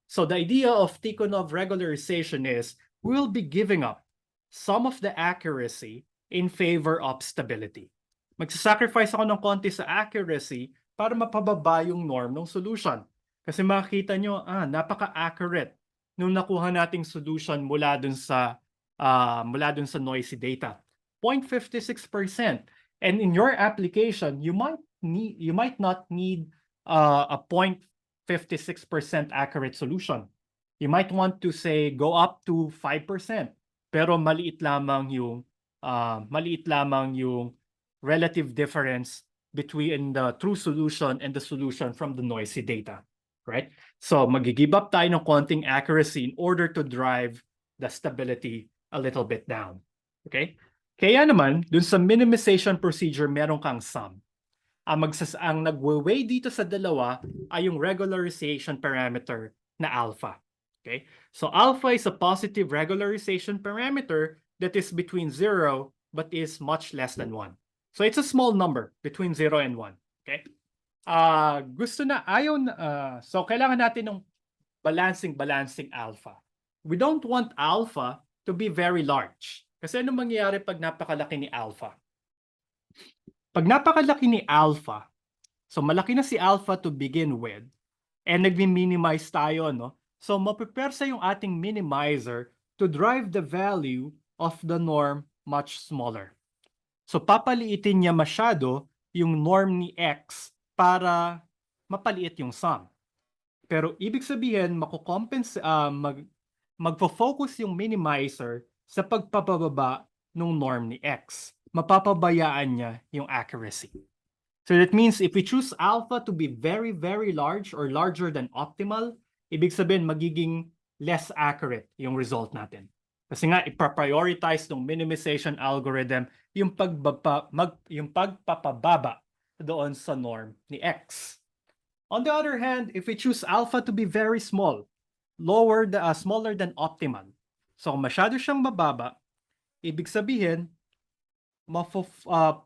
So the idea of Tikhonov regularization is we'll be giving up some of the accuracy in favor of stability. Magsasacrifice ako ng konti sa accuracy para mapababa yung norm ng solution. Kasi makikita nyo, napaka-accurate nung nakuha nating solution mula dun sa noisy data. 0.56%. And in your application, you might not need a 0.56% accurate solution. You might want to say go up to 5%, pero maliit lamang yung relative difference between the true solution and the solution from the noisy data, right? So mag-give up tayo ng konting accuracy in order to drive the stability a little bit down. Okay? Kaya naman, dun sa minimization procedure, meron kang sum. Ang nagwe-weigh dito sa dalawa ay yung regularization parameter na alpha. Okay? So alpha is a positive regularization parameter that is between 0 but is much less than 1. So it's a small number between 0 and 1. Okay? So kailangan natin ng balancing alpha. We don't want alpha to be very large. Kasi ano mangyayari pag napakalaki ni alpha? Pag napakalaki ni alpha, so malaki na si alpha to begin with, and nagmi-minimize tayo, no? So mapipersa yung ating minimizer to drive the value of the norm much smaller. So papaliitin niya masyado yung norm ni X para mapaliit yung sum. Pero ibig sabihin, magfo-focus yung minimizer sa pagpapababa ng norm ni X. Mapapabayaan niya yung accuracy. So that means if we choose alpha to be very, very large or larger than optimal, ibig sabihin magiging less accurate yung result natin. Kasi nga, ipa-prioritize ng minimization algorithm yung pagpapababa doon sa norm ni X. On the other hand, if we choose alpha to be very small, smaller than optimal. So kung masyado siyang mababa, ibig sabihin,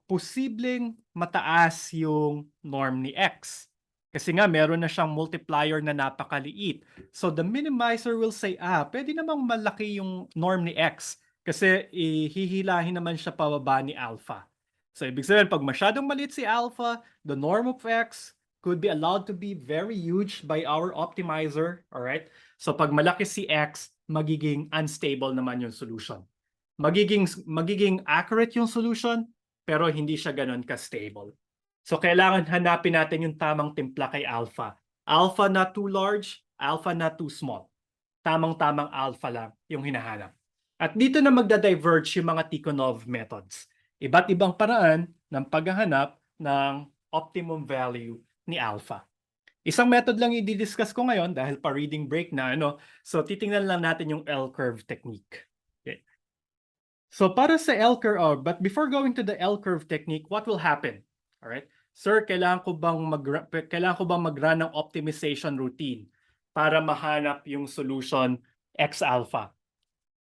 posibleng mataas yung norm ni X. Kasi nga, meron na siyang multiplier na napakaliit. So the minimizer will say, pwede namang malaki yung norm ni X. Kasi hihilahin naman siya pababa ni alpha. So ibig sabihin, pag masyadong maliit si alpha, the norm of X could be allowed to be very huge by our optimizer. Alright? So pag malaki si X, magiging unstable naman yung solution. Magiging accurate yung solution, pero hindi siya ganun ka-stable. So kailangan hanapin natin yung tamang timpla kay alpha. Alpha not too large, alpha not too small. Tamang-tamang alpha lang yung hinahanap. At dito na magda-diverge yung mga Tikhonov methods. Iba't ibang paraan ng paghahanap ng optimum value ni alpha. Isang method lang i-discuss ko ngayon dahil pa reading break na. So titingnan lang natin yung L-curve technique. Okay. So para sa L-curve, but before going to the L-curve technique, what will happen? All right? Sir, kailangan ko bang mag-run ng optimization routine para mahanap yung solution X alpha?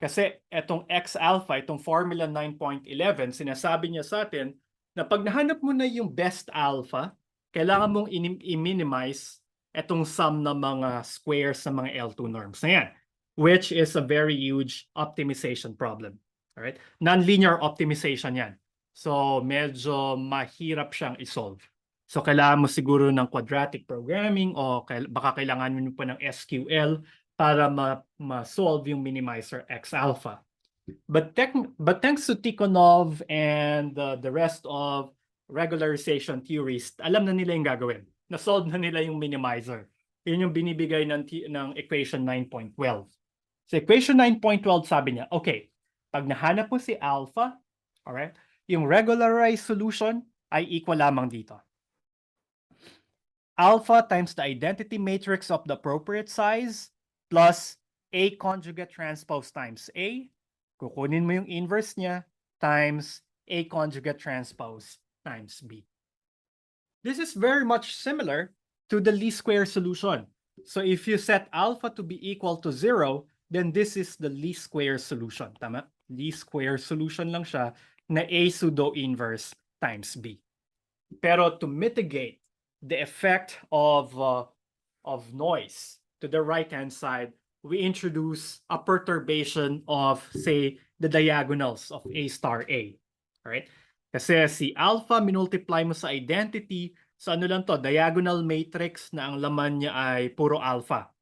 Kasi etong X alpha, itong formula 9.11, sinasabi niya sa atin na pag nahanap mo na yung best alpha, kailangan mong i-minimize etong sum ng mga squares sa mga L2 norms na yan, which is a very huge optimization problem. Alright? Non-linear optimization yan. So, medyo mahirap siyang isolve. So, kailangan mo siguro ng quadratic programming o baka kailangan mo pa ng SQL para ma-solve yung minimizer X alpha. But thanks to Tikhonov and the rest of regularization theorists, alam na nila yung gagawin. Na-solve na nila yung minimizer. Yun yung binibigay ng equation 9.12. So equation 9.12 sabi niya, okay, pag nahanap mo si alpha, alright, yung regularized solution ay equal lamang dito. Alpha times the identity matrix of the appropriate size plus A conjugate transpose times A. Kukunin mo yung inverse niya times A conjugate transpose times B. This is very much similar to the least square solution. So if you set alpha to be equal to 0, then this is the least square solution. Tama? Least square solution lang siya na A pseudo inverse times B. Pero to mitigate the effect of noise to the right-hand side, we introduce a perturbation of, say, the diagonals of A star A. Alright? Kasi si alpha, minultiply mo sa identity, so ano lang to, diagonal matrix na ang laman niya ay puro alpha.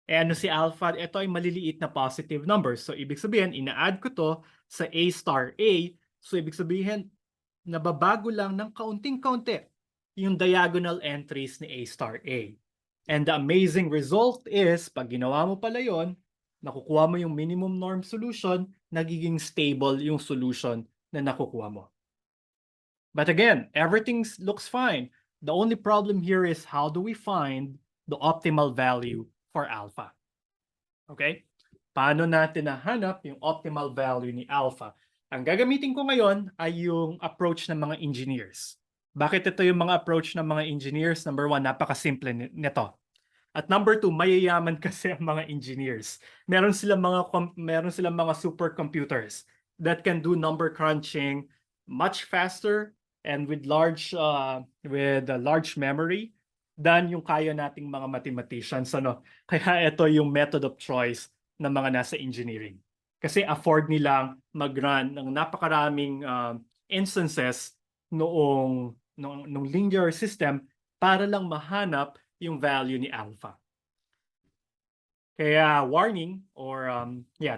Eh ano si alpha? Ito ay maliliit na positive numbers. So ibig sabihin, ina-add ko to sa A star A. So ibig sabihin, nababago lang ng kaunting-kaunti yung diagonal entries ni A star A. And the amazing result is, pag ginawa mo pala yon, nakukuha mo yung minimum norm solution, nagiging stable yung solution na nakukuha mo. But again, everything looks fine. The only problem here is how do we find the optimal value for alpha? Okay? Paano natin nahanap yung optimal value ni alpha? Ang gagamitin ko ngayon ay yung approach ng mga engineers. Bakit ito yung mga approach ng mga engineers? Number one, napakasimple nito. At number two, mayayaman kasi ang mga engineers. Meron silang mga supercomputers that can do number crunching much faster and with large memory than yung kaya nating mga mathematicians. Kaya ito yung method of choice ng mga nasa engineering. Kasi afford nilang mag-run ng napakaraming instances nung linear system para lang mahanap yung value ni alpha. Kaya warning or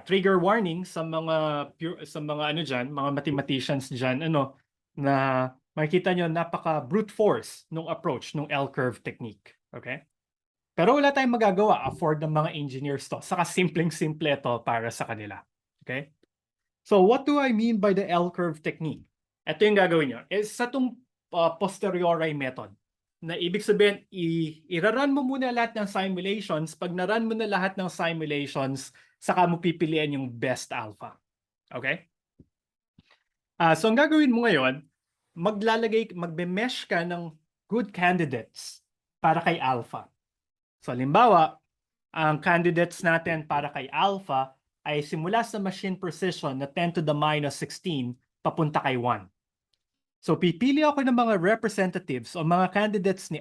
trigger warning sa mga mga mathematicians diyan na makikita nyo napaka brute force nung approach nung L-curve technique. Okay? Pero wala tayong magagawa, afford ng mga engineers to. Saka simpleng-simple ito para sa kanila. Okay? So what do I mean by the L-curve technique? Ito yung gagawin nyo. Sa itong posteriori method na ibig sabihin, i-run mo muna lahat ng simulations. Pag na-run mo na lahat ng simulations, saka mo pipiliin yung best alpha. Okay? So ang gagawin mo ngayon, magbe-mesh ka ng good candidates para kay alpha. So halimbawa, ang candidates natin para kay alpha ay simula sa machine precision na 10 to the minus 16 papunta kay 1. So pipili ako ng mga representatives o mga candidates ni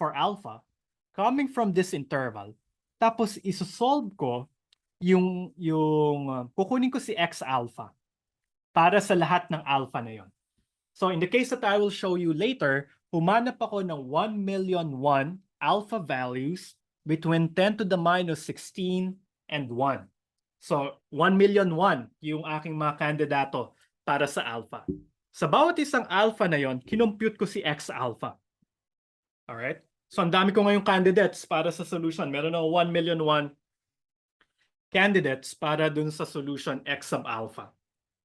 for alpha coming from this interval. Tapos isosolve ko kukunin ko si x alpha para sa lahat ng alpha na yon. So in the case that I will show you later, humanap ako ng 1,000,001 alpha values between 10 to the minus 16 and 1. So 1,000,001 yung aking mga kandidato para sa alpha. Sa bawat isang alpha na yon, kinompute ko si x alpha. Alright? So ang dami ko ngayong candidates para sa solution. Meron ako 1,000,001 candidates para dun sa solution x sub alpha.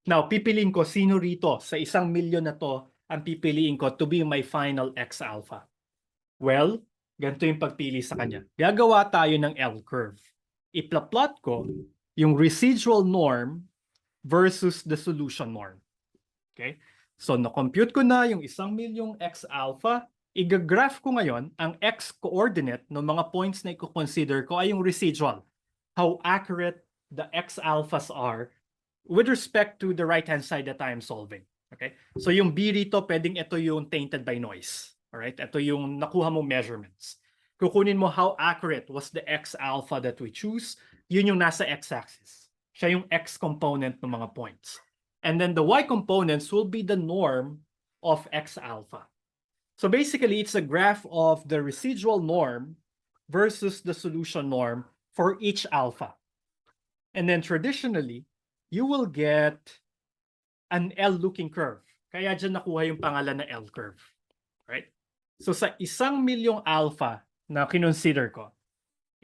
Now, pipiliin ko sino rito sa 1,000,000 na to ang pipiliin ko to be my final x alpha. Well, ganito yung pagpili sa kanya. Gagawa tayo ng L-curve. Ipla-plot ko yung residual norm versus the solution norm. Okay? So, na-compute ko na yung 1,000,000 x alpha. Iga-graph ko ngayon ang x-coordinate ng mga points na i-consider ko ay yung residual. How accurate the x alphas are with respect to the right-hand side that I am solving. Okay? So yung B rito, pwedeng ito yung tainted by noise. Alright? Ito yung nakuha mong measurements. Kukunin mo how accurate was the x alpha that we choose. Yun yung nasa x-axis. Siya yung x component ng mga points. And then the y components will be the norm of x alpha. So basically, it's a graph of the residual norm versus the solution norm for each alpha. And then traditionally, you will get an L-looking curve. Kaya dyan nakuha yung pangalan na L-curve. Right? So sa 1,000,000 alpha na kinonsider ko,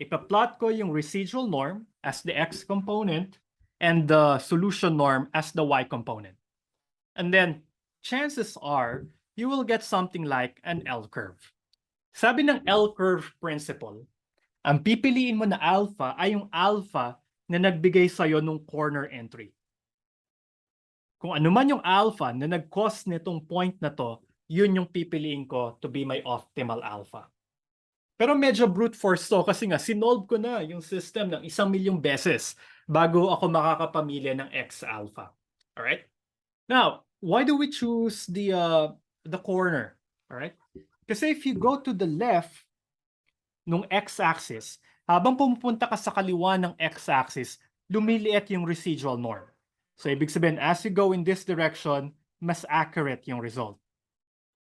ipa-plot ko yung residual norm as the x component and the solution norm as the y component. And then, chances are, you will get something like an L-curve. Sabi ng L-curve principle, ang pipiliin mo na alpha ay yung alpha na nagbigay sa'yo nung corner entry. Kung ano man yung alpha na nag-cause nitong point na to, yun yung pipiliin ko to be my optimal alpha. Pero medyo brute force to kasi nga sinolve ko na yung system ng 1,000,000 beses bago ako makakapamilya ng x alpha. Alright? Now, why do we choose the corner? Alright? Kasi if you go to the left nung x-axis, habang pumupunta ka sa kaliwa ng x-axis, lumiliit yung residual norm. So, ibig sabihin, as you go in this direction, mas accurate yung result.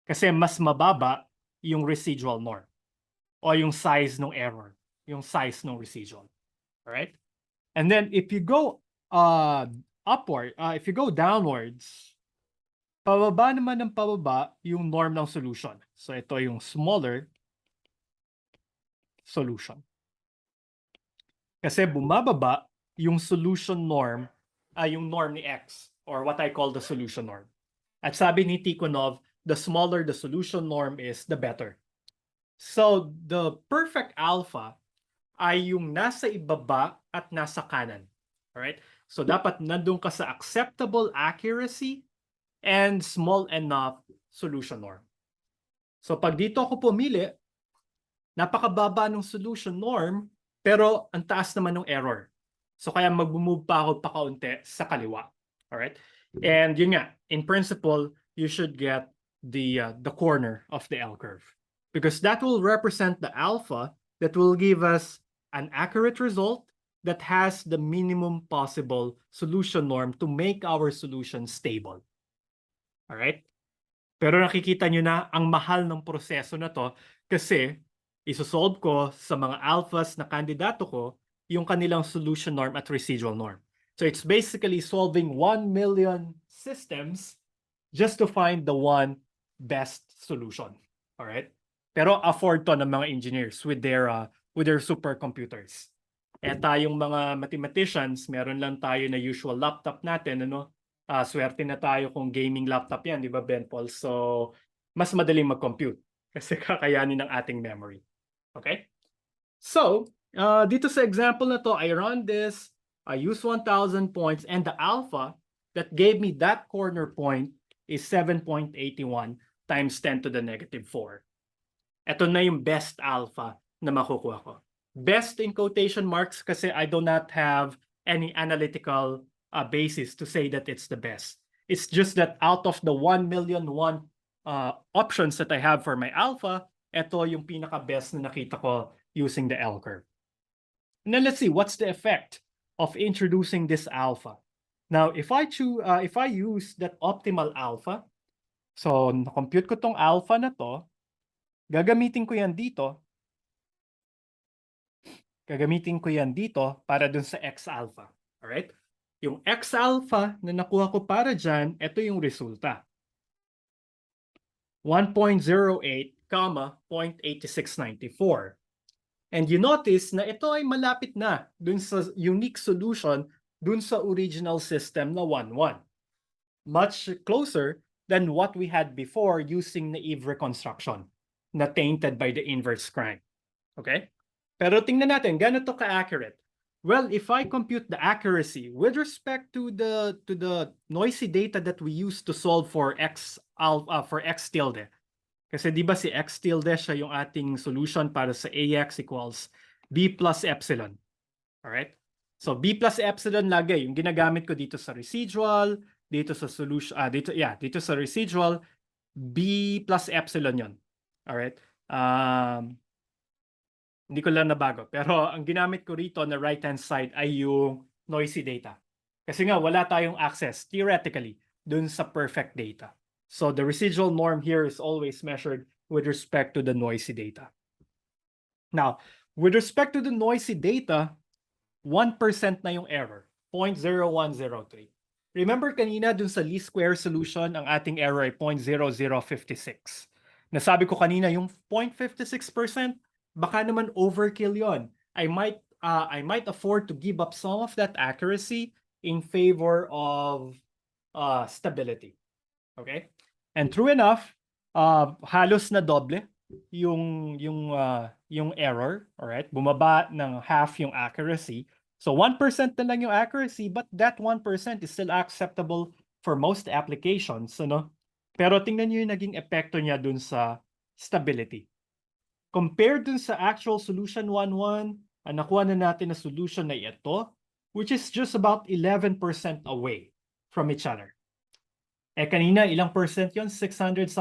Kasi mas mababa yung residual norm o yung size ng error, yung size ng residual. Alright? And then, if you go if you go downwards, pababa naman ng pababa yung norm ng solution. So, ito yung smaller solution. Kasi bumababa yung solution norm ay yung norm ni X or what I call the solution norm. At sabi ni Tikhonov, the smaller the solution norm is, the better. So the perfect alpha ay yung nasa ibaba at nasa kanan. Alright? So dapat nandun ka sa acceptable accuracy and small enough solution norm. So pag dito ako pumili, napakababa ng solution norm, pero ang taas naman ng error. So kaya mag-move pa ako pakaunti sa kaliwa. Alright? And yun nga, in principle, you should get the corner of the L-curve. Because that will represent the alpha that will give us an accurate result that has the minimum possible solution norm to make our solution stable. Alright? Pero nakikita nyo na ang mahal ng proseso na to kasi isosolve ko sa mga alphas na kandidato ko yung kanilang solution norm at residual norm. So it's basically solving 1,000,000 systems just to find the one best solution. All right? Pero afford to ng mga engineers with their supercomputers. Eh tayong mga mathematicians, meron lang tayo na usual laptop natin, ano? Swerte na tayo kung gaming laptop yan, di ba, Ben Paul? So, mas madaling mag-compute kasi kakayanin ng ating memory. Okay? So, dito sa example na to, I run this, I use 1,000 points, and the alpha that gave me that corner point is 7.81 times 10 to the negative 4. Ito na yung best alpha na makukuha ko. Best in quotation marks kasi I do not have any analytical basis to say that it's the best. It's just that out of the 1,000,001 options that I have for my alpha, ito yung pinaka-best na nakita ko using the L curve. And then let's see, what's the effect of introducing this alpha? Now, if I use that optimal alpha, so na-compute ko tong alpha na to, gagamitin ko yan dito para dun sa X alpha. Alright? Yung X alpha na nakuha ko para dyan, ito yung resulta. 1.08, 0.8694. And you notice na ito ay malapit na dun sa unique solution dun sa original system na 1,1. Much closer than what we had before using naive reconstruction na tainted by the inverse crime. Okay? Pero tingnan natin, gaano to ka-accurate? Well, if I compute the accuracy with respect to the noisy data that we use to solve for x tilde. Kasi di ba si x tilde siya yung ating solution para sa ax equals b plus epsilon. Alright? So b plus epsilon lagi yung ginagamit ko dito sa residual, dito sa solution, dito sa residual, b plus epsilon yon. Alright? Hindi ko lang nabago. Pero ang ginamit ko rito na right-hand side ay yung noisy data. Kasi nga, wala tayong access, theoretically, dun sa perfect data. So the residual norm here is always measured with respect to the noisy data. Now, with respect to the noisy data, 1% na yung error, 0.0103. Remember kanina dun sa least square solution, ang ating error ay 0.0056. Nasabi ko kanina yung 0.56%, baka naman overkill yon. I might afford to give up some of that accuracy in favor of stability. Okay? And true enough, halos na doble yung error, all right? Bumaba ng half yung accuracy. So 1% na lang yung accuracy, but that 1% is still acceptable for most applications, ano? Pero tingnan niyo yung naging epekto niya dun sa stability. Compared dun sa actual solution 1.1, ang nakuha na natin na solution na ito, which is just about 11% away from each other. Kanina, ilang percent yun? 522%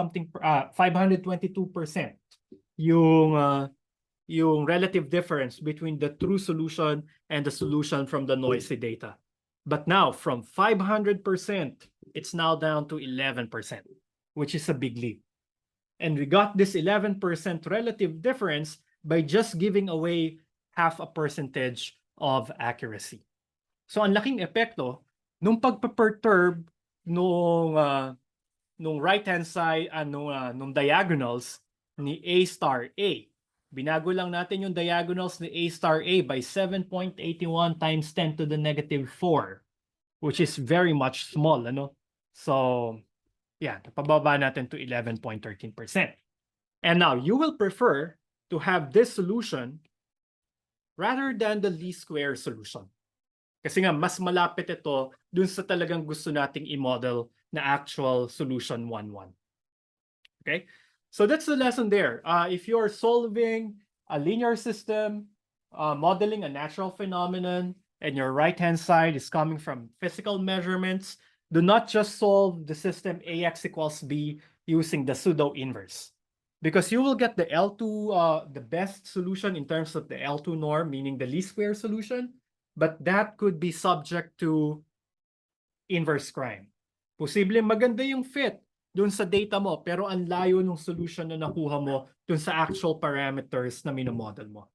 yung relative difference between the true solution and the solution from the noisy data. But now, from 500%, it's now down to 11%, which is a big leap. And we got this 11% relative difference by just giving away half a percentage of accuracy. So ang laking epekto nung pagpa-perturb nung right-hand side, nung diagonals ni A star A. Binago lang natin yung diagonals ni A star A by 7.81 times 10 to the negative 4, which is very much small, ano? So, yeah, napababa natin to 11.13%. And now, you will prefer to have this solution rather than the least square solution. Kasi nga, mas malapit ito dun sa talagang gusto nating i-model na actual solution 1.1. Okay? So that's the lesson there. If you're solving a linear system, modeling a natural phenomenon, and your right-hand side is coming from physical measurements, do not just solve the system AX equals B using the pseudo-inverse. Because you will get the L2, the best solution in terms of the L2 norm, meaning the least square solution, but that could be subject to inverse crime. Posible maganda yung fit dun sa data mo, pero ang layo ng solution na nakuha mo dun sa actual parameters na minomodel mo.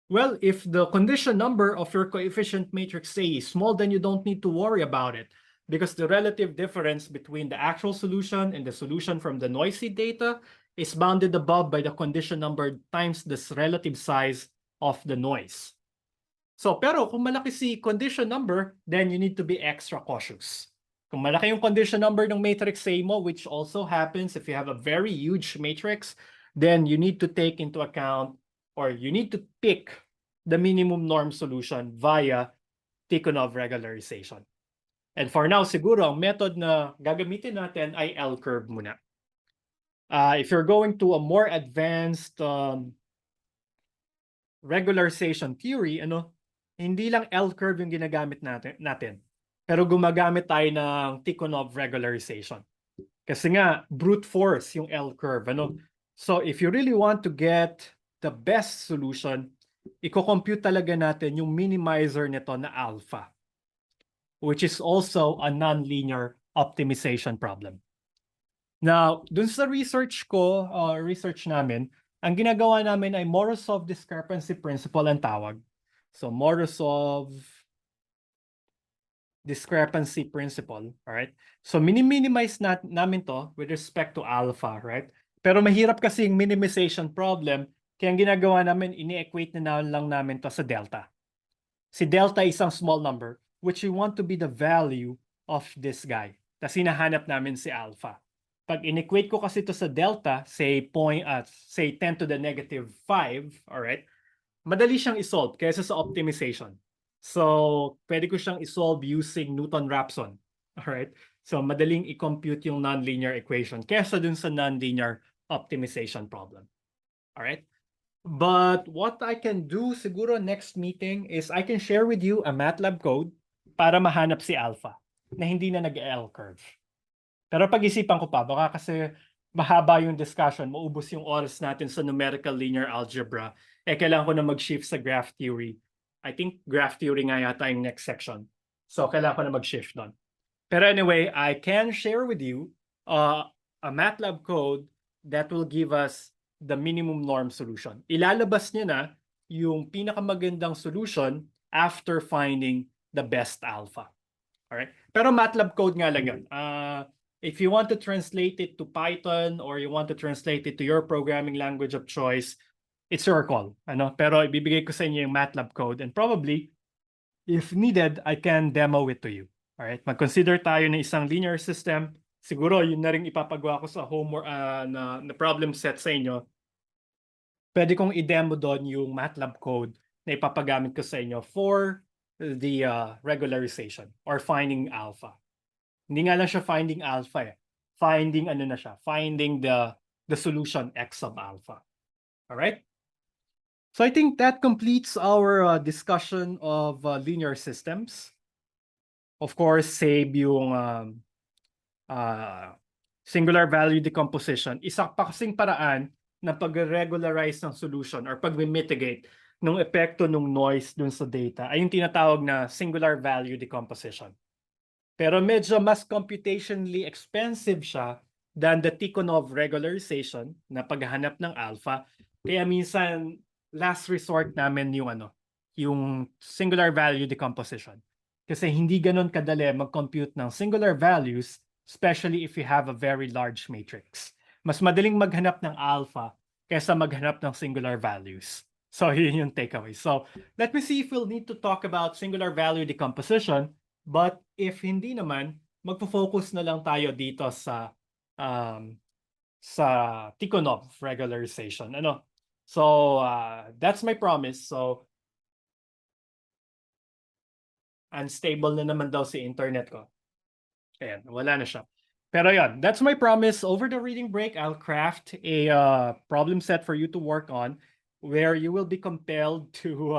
Well, if the condition number of your coefficient matrix A is small, then you don't need to worry about it, because the relative difference between the actual solution and the solution from the noisy data is bounded above by the condition number times the relative size of the noise. So, pero kung malaki si condition number, then you need to be extra cautious. Kung malaki yung condition number ng matrix A mo, which also happens if you have a very huge matrix, then you need to take into account, or you need to pick the minimum norm solution via Tikhonov regularization. And for now, siguro ang method na gagamitin natin ay L-curve muna. If you're going to a more advanced regularization theory, hindi lang L-curve yung ginagamit natin. Pero gumagamit tayo ng Tikhonov regularization. Kasi nga, brute force yung L-curve, So if you really want to get the best solution, i-compute talaga natin yung minimizer nito na alpha, which is also a nonlinear optimization problem. Now, dun sa research namin, ang ginagawa namin ay Morozov discrepancy principle ang tawag. So Morozov discrepancy principle, alright? So minimize namin to with respect to alpha, right? Pero mahirap kasi yung minimization problem, kaya ang ginagawa namin, ini-equate na lang namin to sa delta. Si delta is isang small number, which we want to be the value of this guy. Tapos hinahanap namin si alpha. Pag in-equate ko kasi ito sa delta, say 10 to the negative 5, alright? Madali siyang isolve kaysa sa optimization. So, pwede ko siyang isolve using Newton-Raphson. Alright? So, madaling i-compute yung nonlinear equation kaysa dun sa nonlinear optimization problem. Alright? But what I can do siguro next meeting is I can share with you a MATLAB code para mahanap si alpha na hindi na nag-L curve. Pero pag-isipan ko pa, baka kasi mahaba yung discussion, maubos yung oras natin sa numerical linear algebra, kailangan ko na mag-shift sa graph theory. I think graph theory nga yata yung next section. So, kailangan ko na mag-shift doon. Pero anyway, I can share with you a MATLAB code that will give us the minimum norm solution. Ilalabas niya na yung pinakamagandang solution after finding the best alpha. Alright? Pero MATLAB code nga lang yun. If you want to translate it to Python or you want to translate it to your programming language of choice, it's your call. Pero ibibigay ko sa inyo yung MATLAB code and probably, if needed, I can demo it to you. Alright? Mag-consider tayo ng isang linear system. Siguro yun na rin ipapagawa ko sa homework na problem set sa inyo. Pwede kong i-demo doon yung MATLAB code na ipapagamit ko sa inyo for the regularization or finding alpha. Hindi nga lang siya finding alpha eh. Finding finding the solution x of alpha. All right? So I think that completes our discussion of linear systems. Of course, save yung singular value decomposition. Isa pa kasing paraan na pag-regularize ng solution or pag-mitigate ng epekto ng noise dun sa data ay yung tinatawag na singular value decomposition. Pero medyo mas computationally expensive siya than the Tikhonov regularization na paghahanap ng alpha. Kaya minsan last resort namin yung singular value decomposition. Kasi hindi ganun kadali mag-compute ng singular values, especially if you have a very large matrix. Mas madaling maghanap ng alpha kaysa maghanap ng singular values. So yun yung takeaway. So let me see if we'll need to talk about singular value decomposition. But if hindi naman, magfo-focus na lang tayo dito sa Tikhonov regularization. So that's my promise. So unstable na naman daw si internet ko. Ayan, wala na siya. Pero yan, that's my promise. Over the reading break, I'll craft a problem set for you to work on where you will be compelled to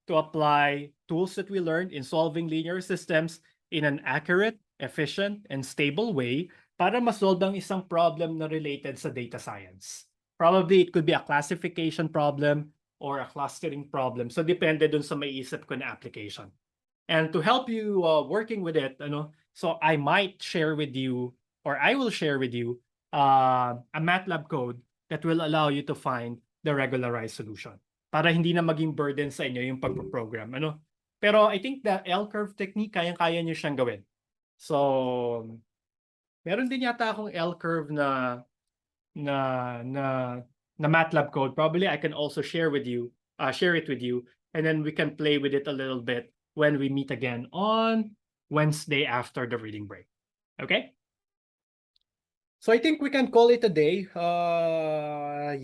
apply tools that we learned in solving linear systems in an accurate, efficient, and stable way para masolve ang isang problem na related sa data science. Probably it could be a classification problem or a clustering problem. So depende dun sa maiisip ko na application. And to help you working with it, so I might share with you, or I will share with you, a MATLAB code that will allow you to find the regularized solution. Para hindi na maging burden sa inyo yung pagpo-program. Pero I think the L-curve technique, kayang-kaya niyo siyang gawin. So, meron din yata akong L-curve na MATLAB code. Probably I can also share it with you, and then we can play with it a little bit when we meet again on Wednesday after the reading break. Okay? So I think we can call it a day.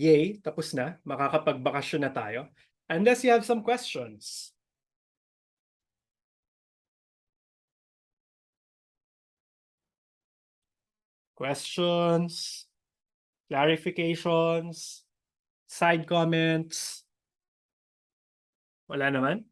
Yay, tapos na. Makakapagbakasyon na tayo. Unless you have some questions. Questions, clarifications, side comments. Wala naman?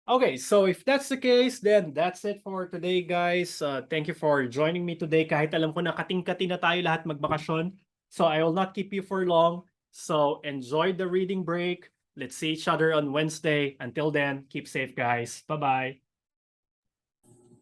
Okay, so if that's the case, then that's it for today, guys. Thank you for joining me today. Kahit alam ko na kating-kati na tayo lahat magbakasyon. So I will not keep you for long. So enjoy the reading break. Let's see each other on Wednesday. Until then, keep safe, guys. Bye-bye.